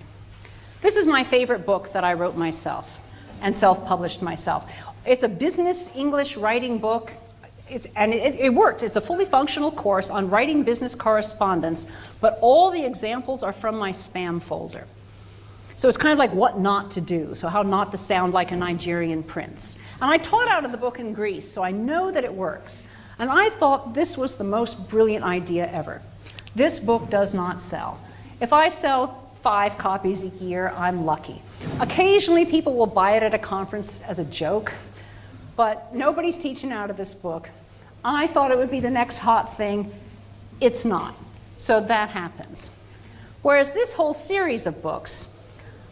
This is my favorite book that I wrote myself and self-published myself. It's a business English writing book. It works. It's a fully functional course on writing business correspondence, but all the examples are from my spam folder. So it's kind of like what not to do, so how not to sound like a Nigerian prince. And I taught out of the book in Greece, so I know that it works. And I thought this was the most brilliant idea ever. This book does not sell. If I sell 5 copies a year, I'm lucky. Occasionally people will buy it at a conference as a joke, but nobody's teaching out of this book. I thought it would be the next hot thing. It's not. So that happens. Whereas this whole series of books,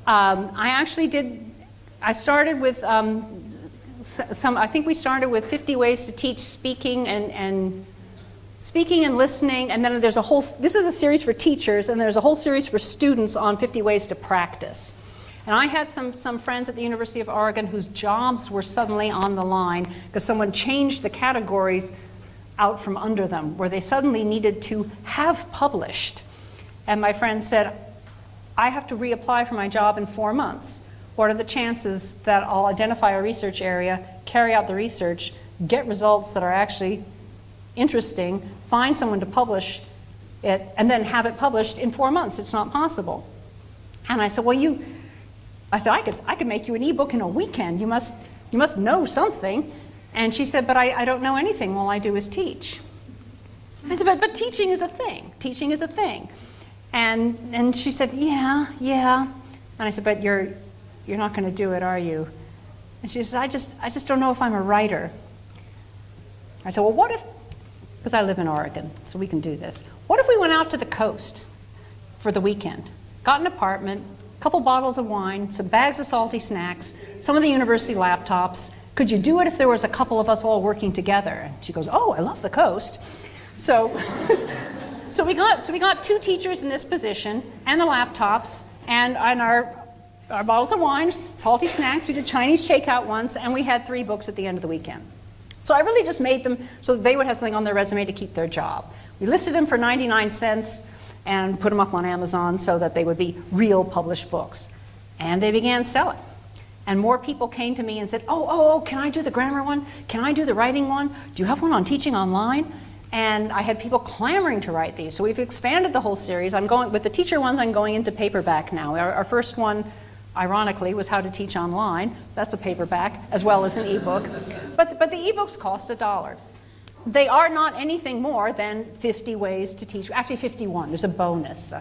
I started with I think we started with 50 ways to teach speaking and listening, and then there's a whole, this is a series for teachers, and there's a whole series for students on 50 ways to practice. And I had some friends at the University of Oregon whose jobs were suddenly on the line because someone changed the categories out from under them, where they suddenly needed to have published. And my friend said, I have to reapply for my job in 4 months. What are the chances that I'll identify a research area, carry out the research, get results that are actually interesting, find someone to publish it, and then have it published in 4 months. It's not possible. And I said, well, I could make you an ebook in a weekend. You must know something. And she said, but I don't know anything. All I do is teach. I said, but teaching is a thing. Teaching is a thing. And she said, yeah. And I said, but you're not going to do it, are you? And she said, I just don't know if I'm a writer. I said, well, what if, because I live in Oregon, so we can do this. What if we went out to the coast for the weekend, got an apartment, a couple bottles of wine, some bags of salty snacks, some of the university laptops. Could you do it if there was a couple of us all working together? And she goes, oh, I love the coast. So, so we got 2 teachers in this position, and the laptops, and our bottles of wine, salty snacks. We did Chinese takeout once, and we had 3 books at the end of the weekend. So I really just made them so that they would have something on their resume to keep their job. We listed them for 99 cents and put them up on Amazon so that they would be real published books. And they began selling. And more people came to me and said, oh, can I do the grammar one? Can I do the writing one? Do you have one on teaching online? And I had people clamoring to write these. So we've expanded the whole series. With the teacher ones, I'm going into paperback now. Our first one, ironically, was How to Teach Online. That's a paperback as well as an ebook. But the ebooks cost $1. They are not anything more than 50 ways to teach. Actually, 51. There's a bonus.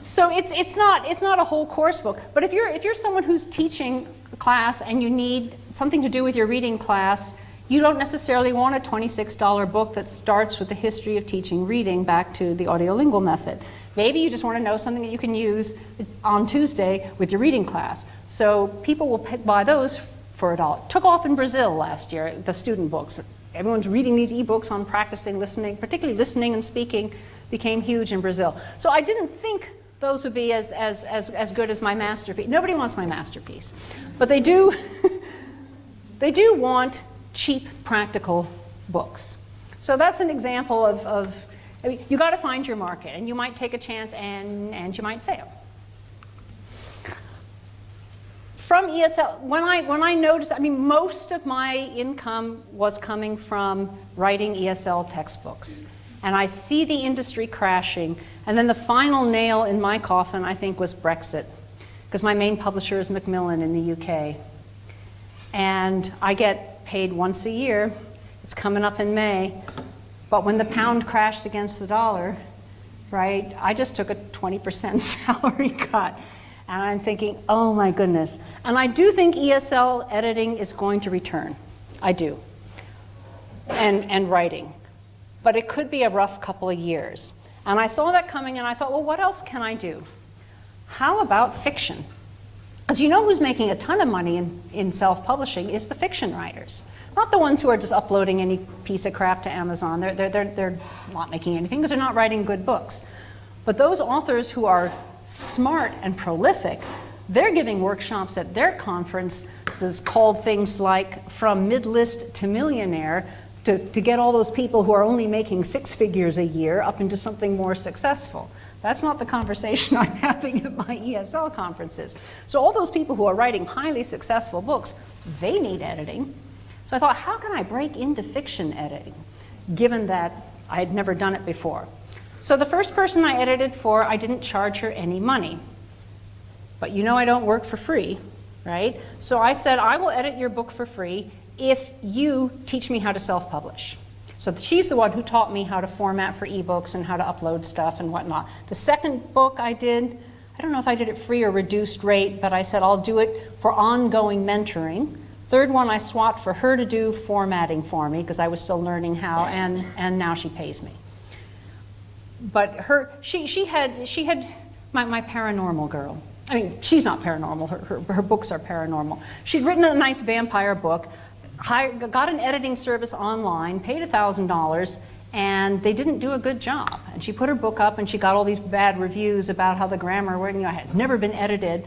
So it's not a whole course book. But if you're someone who's teaching a class and you need something to do with your reading class, you don't necessarily want a $26 book that starts with the history of teaching reading back to the audiolingual method. Maybe you just want to know something that you can use on Tuesday with your reading class. So people will buy those for $1. Took off in Brazil last year, the student books. Everyone's reading these ebooks on practicing listening, particularly listening and speaking became huge in Brazil. So I didn't think those would be as good as my masterpiece. Nobody wants my masterpiece. But they do, they do want cheap, practical books. So that's an example of I mean, you got to find your market, and you might take a chance and you might fail. From ESL, when I noticed, I mean, most of my income was coming from writing ESL textbooks. And I see the industry crashing. And then the final nail in my coffin, I think, was Brexit, because my main publisher is Macmillan in the UK. And I get paid once a year. It's coming up in May. But when the pound crashed against the dollar, right, I just took a 20% salary cut. And I'm thinking, oh my goodness. And I do think ESL editing is going to return. I do. And writing. But it could be a rough couple of years. And I saw that coming and I thought, well, what else can I do? How about fiction? Because you know who's making a ton of money in self-publishing is the fiction writers. Not the ones who are just uploading any piece of crap to Amazon. They're not making anything because they're not writing good books. But those authors who are smart and prolific, they're giving workshops at their conferences called things like From Mid-List to Millionaire to get all those people who are only making 6 figures a year up into something more successful. That's not the conversation I'm having at my ESL conferences. So all those people who are writing highly successful books, they need editing. So I thought, how can I break into fiction editing, given that I had never done it before? So the first person I edited for, I didn't charge her any money. But you know I don't work for free, right? So I said, I will edit your book for free if you teach me how to self-publish. So she's the one who taught me how to format for ebooks and how to upload stuff and whatnot. The second book I did, I don't know if I did it free or reduced rate, but I said I'll do it for ongoing mentoring. Third one I swapped for her to do formatting for me because I was still learning how, and now she pays me. But she had my paranormal girl. I mean, she's not paranormal, her books are paranormal. She'd written a nice vampire book, got an editing service online, paid $1,000, and they didn't do a good job. And she put her book up and she got all these bad reviews about how the grammar, had never been edited.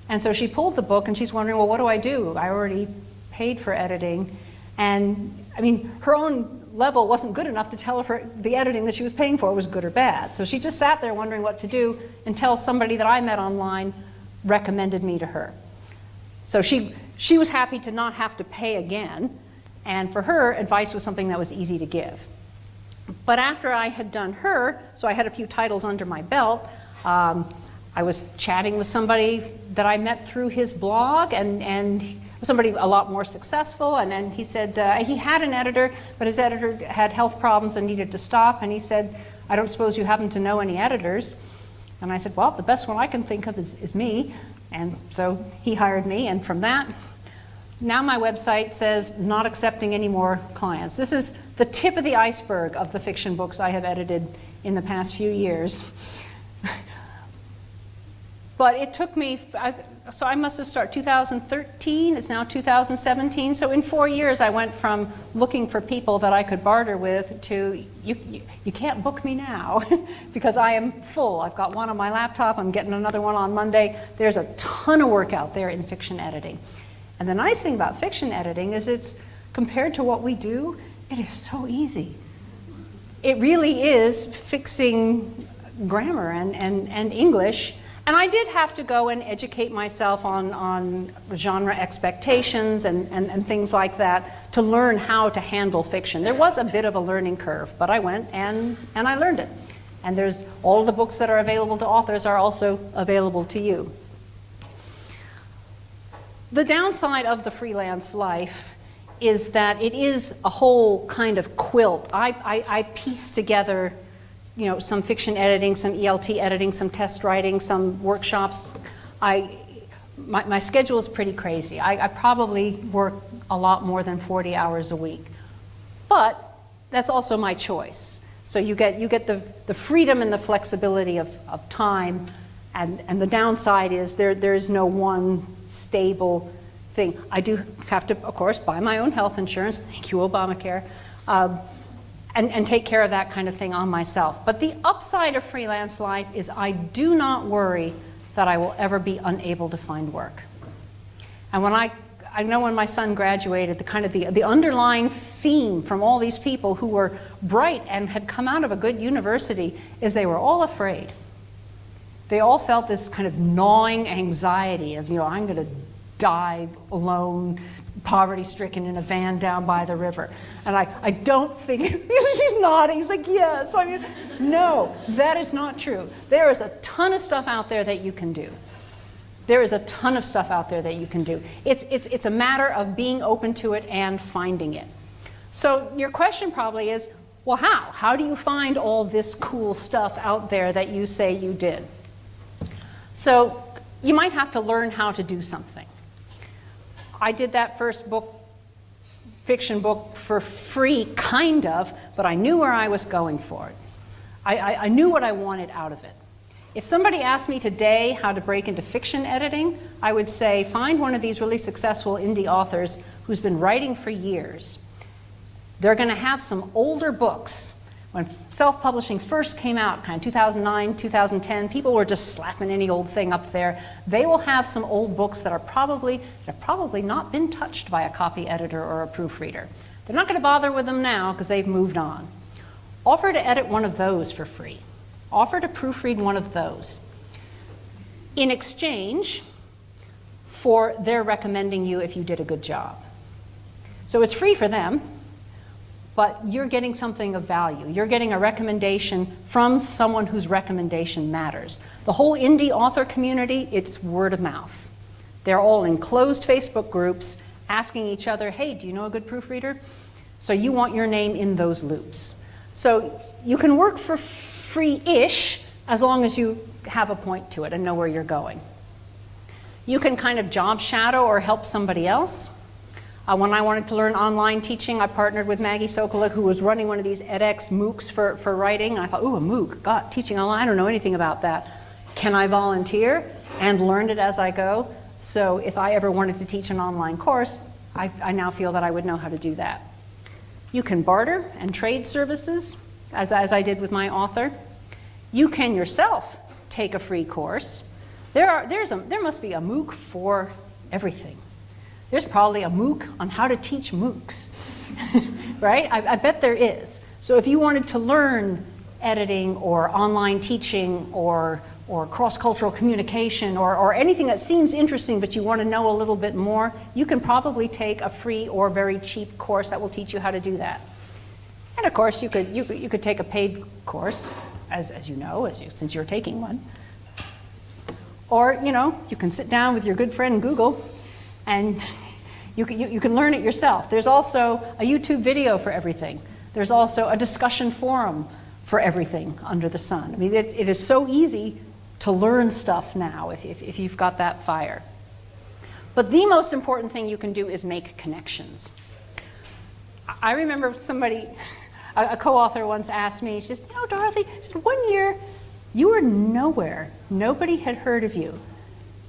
And so she pulled the book and she's wondering, well, what do I do? I already paid for editing. And I mean, her own level wasn't good enough to tell her the editing that she was paying for was good or bad. So she just sat there wondering what to do until somebody that I met online recommended me to her. So she she was happy to not have to pay again, and for her, advice was something that was easy to give. But after I had done her, so I had a few titles under my belt, I was chatting with somebody that I met through his blog, and somebody a lot more successful, and he said he had an editor, but his editor had health problems and needed to stop, and he said, I don't suppose you happen to know any editors? And I said, well, the best one I can think of is me, and so he hired me, and from that, now my website says not accepting any more clients. This is the tip of the iceberg of the fiction books I have edited in the past few years. But it took me, so I must have started 2013, it's now 2017, so in 4 years I went from looking for people that I could barter with to, you can't book me now because I am full. I've got one on my laptop, I'm getting another one on Monday. There's a ton of work out there in fiction editing. And the nice thing about fiction editing is it's, compared to what we do, it is so easy. It really is fixing grammar and English. And I did have to go and educate myself on genre expectations and things like that to learn how to handle fiction. There was a bit of a learning curve, but I went and I learned it. And there's all of the books that are available to authors are also available to you. The downside of the freelance life is that it is a whole kind of quilt. I piece together, you know, some fiction editing, some ELT editing, some test writing, some workshops. My schedule is pretty crazy. I probably work a lot more than 40 hours a week. But that's also my choice. So you get the freedom and the flexibility of time, and the downside is there's no one stable thing. I do have to, of course, buy my own health insurance. Thank you, Obamacare. And take care of that kind of thing on myself. But the upside of freelance life is I do not worry that I will ever be unable to find work. And when I know when my son graduated, the underlying theme from all these people who were bright and had come out of a good university is they were all afraid. They all felt this kind of gnawing anxiety of, you know, I'm going to die alone, poverty-stricken in a van down by the river. And I don't think, she's nodding, he's like, yes. I mean, no, that is not true. There is a ton of stuff out there that you can do. There is a ton of stuff out there that you can do. It's a matter of being open to it and finding it. So your question probably is, well, how? How do you find all this cool stuff out there that you say you did? So you might have to learn how to do something. I did that first book, fiction book, for free, kind of, but I knew where I was going for it. I knew what I wanted out of it. If somebody asked me today how to break into fiction editing, I would say find one of these really successful indie authors who's been writing for years. They're going to have some older books. When self-publishing first came out, kind of 2009, 2010, people were just slapping any old thing up there. They will have some old books that have probably not been touched by a copy editor or a proofreader. They're not going to bother with them now because they've moved on. Offer to edit one of those for free. Offer to proofread one of those. In exchange for their recommending you if you did a good job. So it's free for them, but you're getting something of value. You're getting a recommendation from someone whose recommendation matters. The whole indie author community, it's word of mouth. They're all in closed Facebook groups asking each other, hey, do you know a good proofreader? So you want your name in those loops. So you can work for free-ish as long as you have a point to it and know where you're going. You can kind of job shadow or help somebody else. When I wanted to learn online teaching, I partnered with Maggie Sokolik, who was running one of these edX MOOCs for writing. And I thought, ooh, a MOOC, God, teaching online, I don't know anything about that. Can I volunteer and learn it as I go? So if I ever wanted to teach an online course, I now feel that I would know how to do that. You can barter and trade services, as I did with my author. You can yourself take a free course. There must be a MOOC for everything. There's probably a MOOC on how to teach MOOCs, right? I bet there is. So if you wanted to learn editing or online teaching or or cross-cultural communication, or anything that seems interesting but you want to know a little bit more, you can probably take a free or very cheap course that will teach you how to do that. And of course, you could take a paid course, as you know, since you're taking one. Or, you know, you can sit down with your good friend Google and you can learn it yourself. There's also a YouTube video for everything. There's also a discussion forum for everything under the sun. I mean, it is so easy to learn stuff now if you've got that fire. But the most important thing you can do is make connections. I remember somebody, a co-author once asked me, she says, you know, Dorothy, she said, one year you were nowhere. Nobody had heard of you.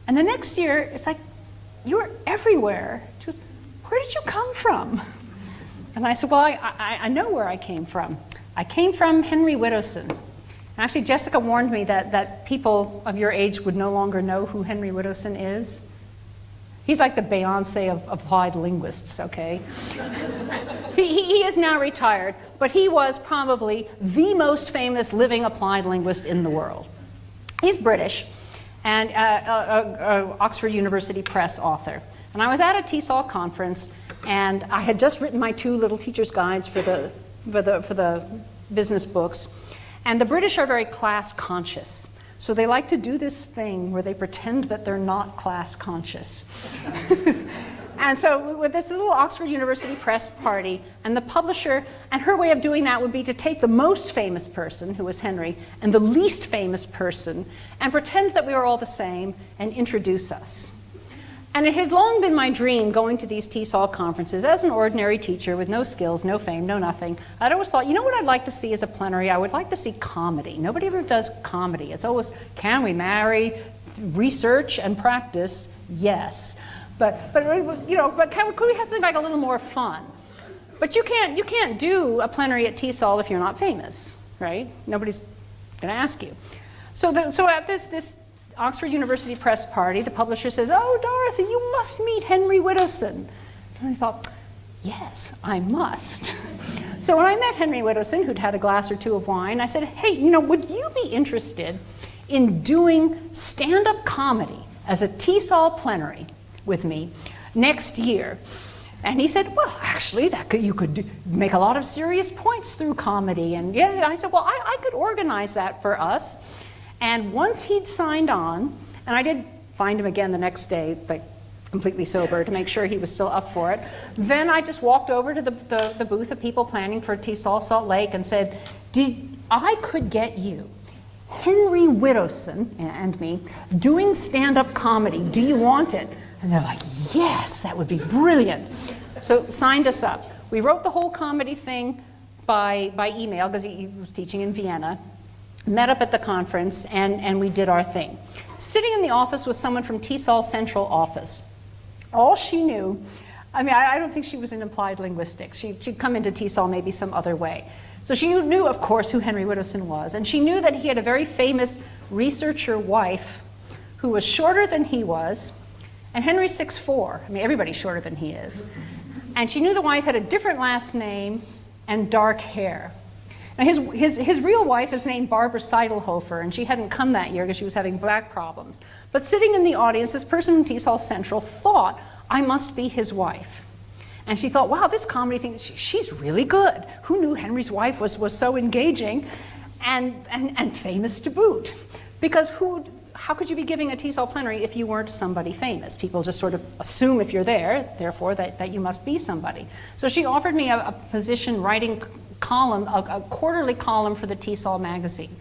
And the next year, it's like, you were everywhere. She goes, where did you come from? And I said, well, I know where I came from. I came from Henry Whittowson. Actually, Jessica warned me that people of your age would no longer know who Henry Whittowson is. He's like the Beyonce of applied linguists, okay? He is now retired, but he was probably the most famous living applied linguist in the world. He's British and Oxford University Press author. And I was at a TESOL conference, and I had just written my 2 little teacher's guides for the business books. And the British are very class conscious. So they like to do this thing where they pretend that they're not class conscious. And so with this little Oxford University Press party, and the publisher, and her way of doing that would be to take the most famous person, who was Henry, and the least famous person, and pretend that we were all the same, and introduce us. And it had long been my dream going to these TESOL conferences as an ordinary teacher with no skills, no fame, no nothing. I'd always thought, you know what I'd like to see as a plenary? I would like to see comedy. Nobody ever does comedy. It's always, can we marry, research, and practice? Yes. But you know, could we have something like a little more fun? But you can't do a plenary at TESOL if you're not famous, right? Nobody's going to ask you. So at this Oxford University Press party, the publisher says, oh, Dorothy, you must meet Henry Whittowson. And I thought, yes, I must. So when I met Henry Whittowson, who'd had a glass or 2 of wine, I said, hey, you know, would you be interested in doing stand-up comedy as a TESOL plenary with me next year? And he said, well, actually, you could make a lot of serious points through comedy. And yeah, I said, well, I could organize that for us. And once he'd signed on, and I did find him again the next day, like completely sober, to make sure he was still up for it, then I just walked over to the booth of people planning for TESOL Salt Lake and said, I could get you Henry Whittowson and me doing stand-up comedy. Do you want it? And they're like, yes, that would be brilliant. So signed us up. We wrote the whole comedy thing by email, because he was teaching in Vienna. Met up at the conference, and we did our thing. Sitting in the office was someone from TESOL Central Office. All she knew, I mean, I don't think she was in applied linguistics. She'd come into TESOL maybe some other way. So she knew, of course, who Henry Whittowson was, and she knew that he had a very famous researcher wife who was shorter than he was, and Henry's 6'4". I mean, everybody's shorter than he is. And she knew the wife had a different last name and dark hair. Now his real wife is named Barbara Seidelhofer, and she hadn't come that year because she was having back problems. But sitting in the audience, this person from TESOL Central thought, I must be his wife. And she thought, wow, this comedy thing, she's really good. Who knew Henry's wife was so engaging and famous to boot? Because how could you be giving a TESOL plenary if you weren't somebody famous? People just sort of assume if you're there, therefore, that you must be somebody. So she offered me a position writing column, a quarterly column for the TESOL magazine.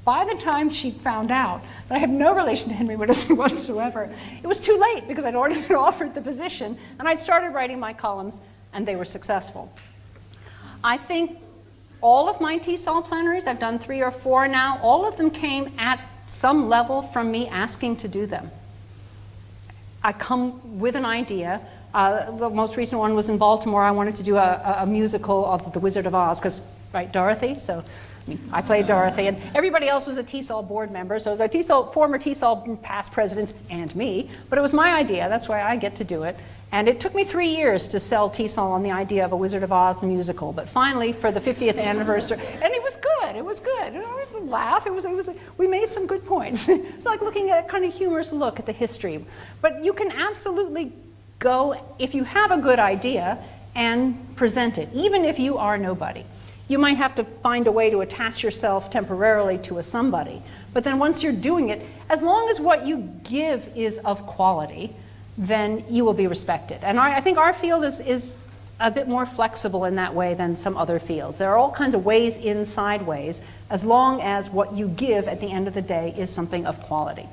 By the time she found out that I had no relation to Henry Whittowson whatsoever, it was too late because I'd already been offered the position, and I'd started writing my columns, and they were successful. I think all of my TESOL plenaries, I've done 3 or 4 now, all of them came at some level from me asking to do them. I come with an idea, The most recent one was in Baltimore. I wanted to do a musical of The Wizard of Oz, because, right, Dorothy? So I played Dorothy, and everybody else was a TESOL board member, so it was a former TESOL past presidents and me, but it was my idea. That's why I get to do it. And it took me 3 years to sell TESOL on the idea of a Wizard of Oz the musical, but finally, for the 50th anniversary, and it was good, it was good. You know, we laugh, we made some good points. It's like looking at a kind of humorous look at the history. But you can absolutely go, if you have a good idea, and present it, even if you are nobody. You might have to find a way to attach yourself temporarily to a somebody, but then once you're doing it, as long as what you give is of quality, then you will be respected. And I think our field is a bit more flexible in that way than some other fields. There are all kinds of ways in, sideways, as long as what you give at the end of the day is something of quality.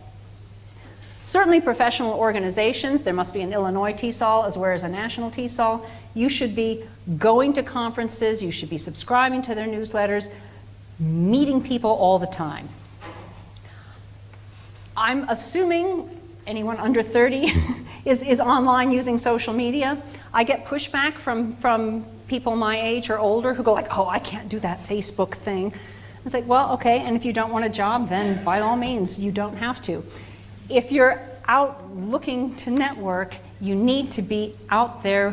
Certainly professional organizations, there must be an Illinois TESOL as well as a national TESOL. You should be going to conferences, you should be subscribing to their newsletters, meeting people all the time. I'm assuming anyone under 30 is online using social media. I get pushback from people my age or older who go like, oh, I can't do that Facebook thing. It's like, well, okay, and if you don't want a job, then by all means, you don't have to. If you're out looking to network, you need to be out there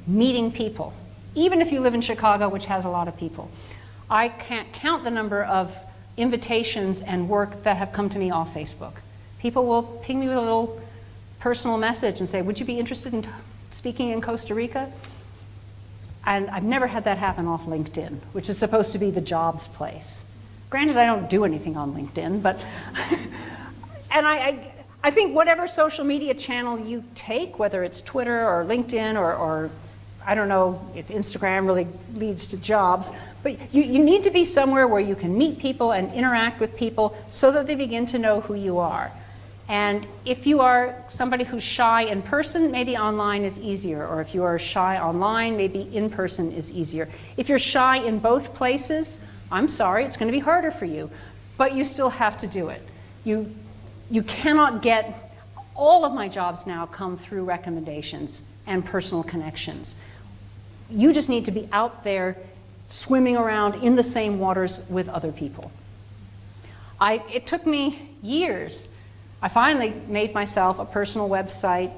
meeting people, even if you live in Chicago, which has a lot of people. I can't count the number of invitations and work that have come to me off Facebook. People will ping me with a little personal message and say, would you be interested in speaking in Costa Rica? And I've never had that happen off LinkedIn, which is supposed to be the jobs place. Granted, I don't do anything on LinkedIn, but and I think whatever social media channel you take, whether it's Twitter or LinkedIn or I don't know if Instagram really leads to jobs, but you need to be somewhere where you can meet people and interact with people so that they begin to know who you are. And if you are somebody who's shy in person, maybe online is easier. Or if you are shy online, maybe in person is easier. If you're shy in both places, I'm sorry, it's going to be harder for you. But you still have to do it. You cannot get, all of my jobs now come through recommendations and personal connections. You just need to be out there swimming around in the same waters with other people. It took me years. I finally made myself a personal website,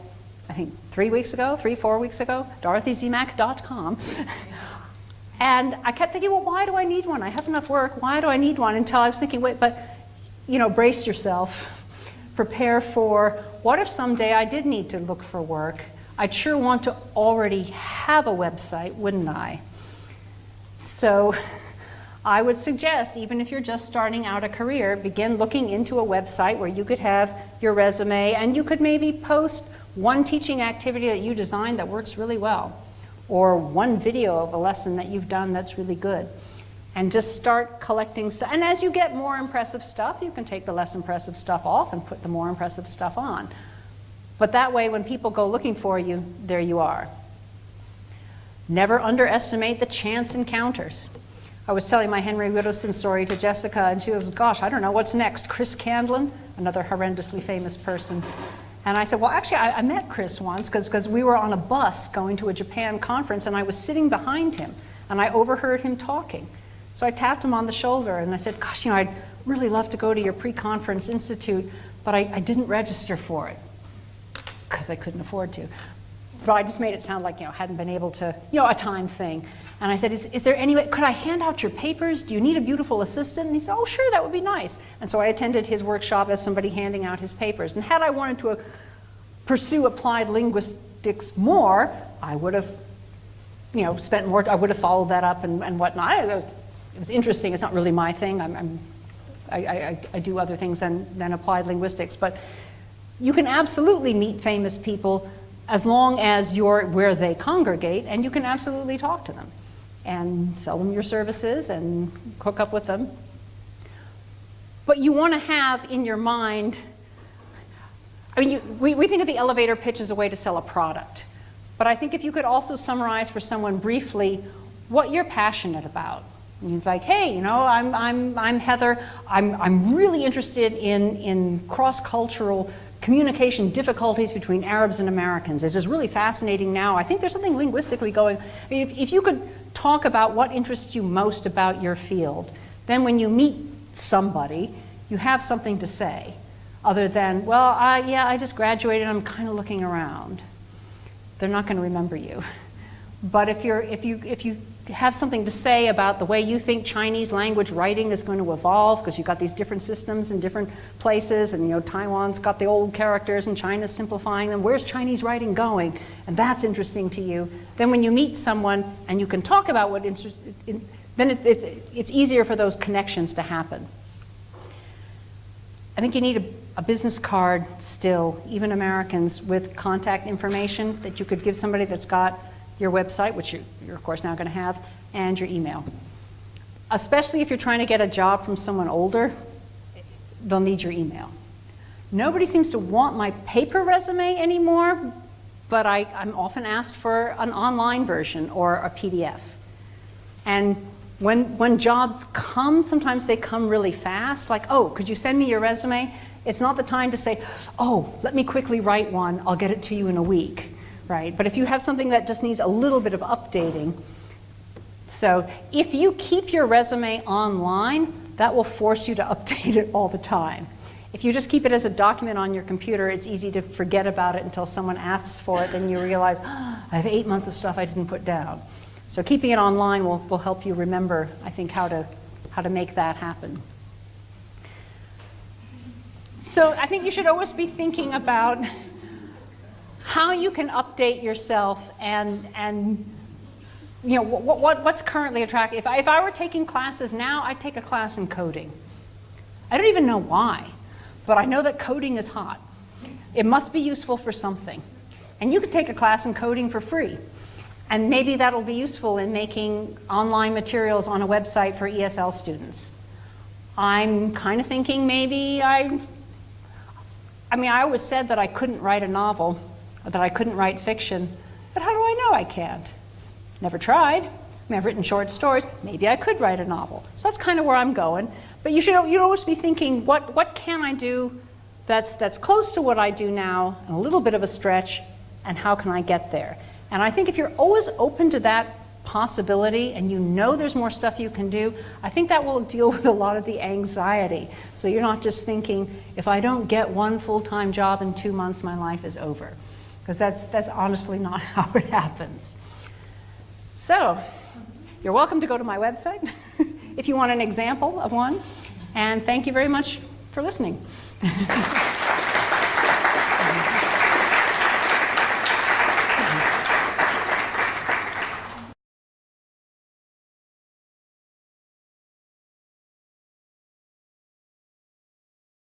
I think 4 weeks ago, DorothyZemach.com. And I kept thinking, well, why do I need one? I have enough work, why do I need one? Until I was thinking, wait, but, you know, brace yourself. Prepare for, what if someday I did need to look for work? I'd sure want to already have a website, wouldn't I? So I would suggest, even if you're just starting out a career, begin looking into a website where you could have your resume and you could maybe post one teaching activity that you designed that works really well, or one video of a lesson that you've done that's really good. And just start collecting stuff. And as you get more impressive stuff, you can take the less impressive stuff off and put the more impressive stuff on. But that way, when people go looking for you, there you are. Never underestimate the chance encounters. I was telling my Henry Whittleson story to Jessica, and she goes, gosh, I don't know, what's next? Chris Candlin, another horrendously famous person. And I said, well, actually, I met Chris once, because we were on a bus going to a Japan conference, and I was sitting behind him, and I overheard him talking. So I tapped him on the shoulder, and I said, gosh, you know, I'd really love to go to your pre-conference institute, but I didn't register for it, because I couldn't afford to. But I just made it sound like, you know, hadn't been able to, you know, a time thing. And I said, is there any way, could I hand out your papers? Do you need a beautiful assistant? And he said, oh, sure, that would be nice. And so I attended his workshop as somebody handing out his papers. And had I wanted to pursue applied linguistics more, I would have, you know, spent more, I would have followed that up and whatnot. It was interesting. It's not really my thing. I do other things than applied linguistics. But you can absolutely meet famous people as long as you're where they congregate, and you can absolutely talk to them and sell them your services and hook up with them. But you want to have in your mind, I mean, we think of the elevator pitch as a way to sell a product. But I think if you could also summarize for someone briefly what you're passionate about. And it's like, hey, you know, I'm Heather. I'm really interested in cross-cultural communication difficulties between Arabs and Americans. This is really fascinating now. I think there's something linguistically going. I mean, if you could talk about what interests you most about your field, then when you meet somebody, you have something to say other than, well, I just graduated, I'm kind of looking around. They're not going to remember you. But if you have something to say about the way you think Chinese language writing is going to evolve, because you've got these different systems in different places, and Taiwan's got the old characters and China's simplifying them, where's Chinese writing going? And that's interesting to you. Then when you meet someone and you can talk about what interests, then it's easier for those connections to happen. I think you need a business card still, even Americans, with contact information that you could give somebody that's got your website, which you're of course now going to have, and your email. Especially if you're trying to get a job from someone older, they'll need your email. Nobody seems to want my paper resume anymore, but I'm often asked for an online version or a PDF. And when jobs come, sometimes they come really fast, like, oh, could you send me your resume? It's not the time to say, oh, let me quickly write one, I'll get it to you in a week. Right? But if you have something that just needs a little bit of updating, so if you keep your resume online, that will force you to update it all the time. If you just keep it as a document on your computer, it's easy to forget about it until someone asks for it, then you realize, oh, I have 8 months of stuff I didn't put down. So keeping it online will help you remember, I think, how to make that happen. So I think you should always be thinking about how you can update yourself and what's currently attractive. If I were taking classes now, I'd take a class in coding. I don't even know why, but I know that coding is hot. It must be useful for something. And you could take a class in coding for free. And maybe that'll be useful in making online materials on a website for ESL students. I'm kind of thinking maybe I always said that I couldn't write a novel, that I couldn't write fiction, but how do I know I can't? Never tried. I've written short stories. Maybe I could write a novel. So that's kind of where I'm going. But you'd always be thinking, what can I do that's close to what I do now, and a little bit of a stretch, and how can I get there? And I think if you're always open to that possibility and you know there's more stuff you can do, I think that will deal with a lot of the anxiety. So you're not just thinking, if I don't get one full-time job in 2 months, my life is over. Because that's honestly not how it happens. So, you're welcome to go to my website if you want an example of one. And thank you very much for listening.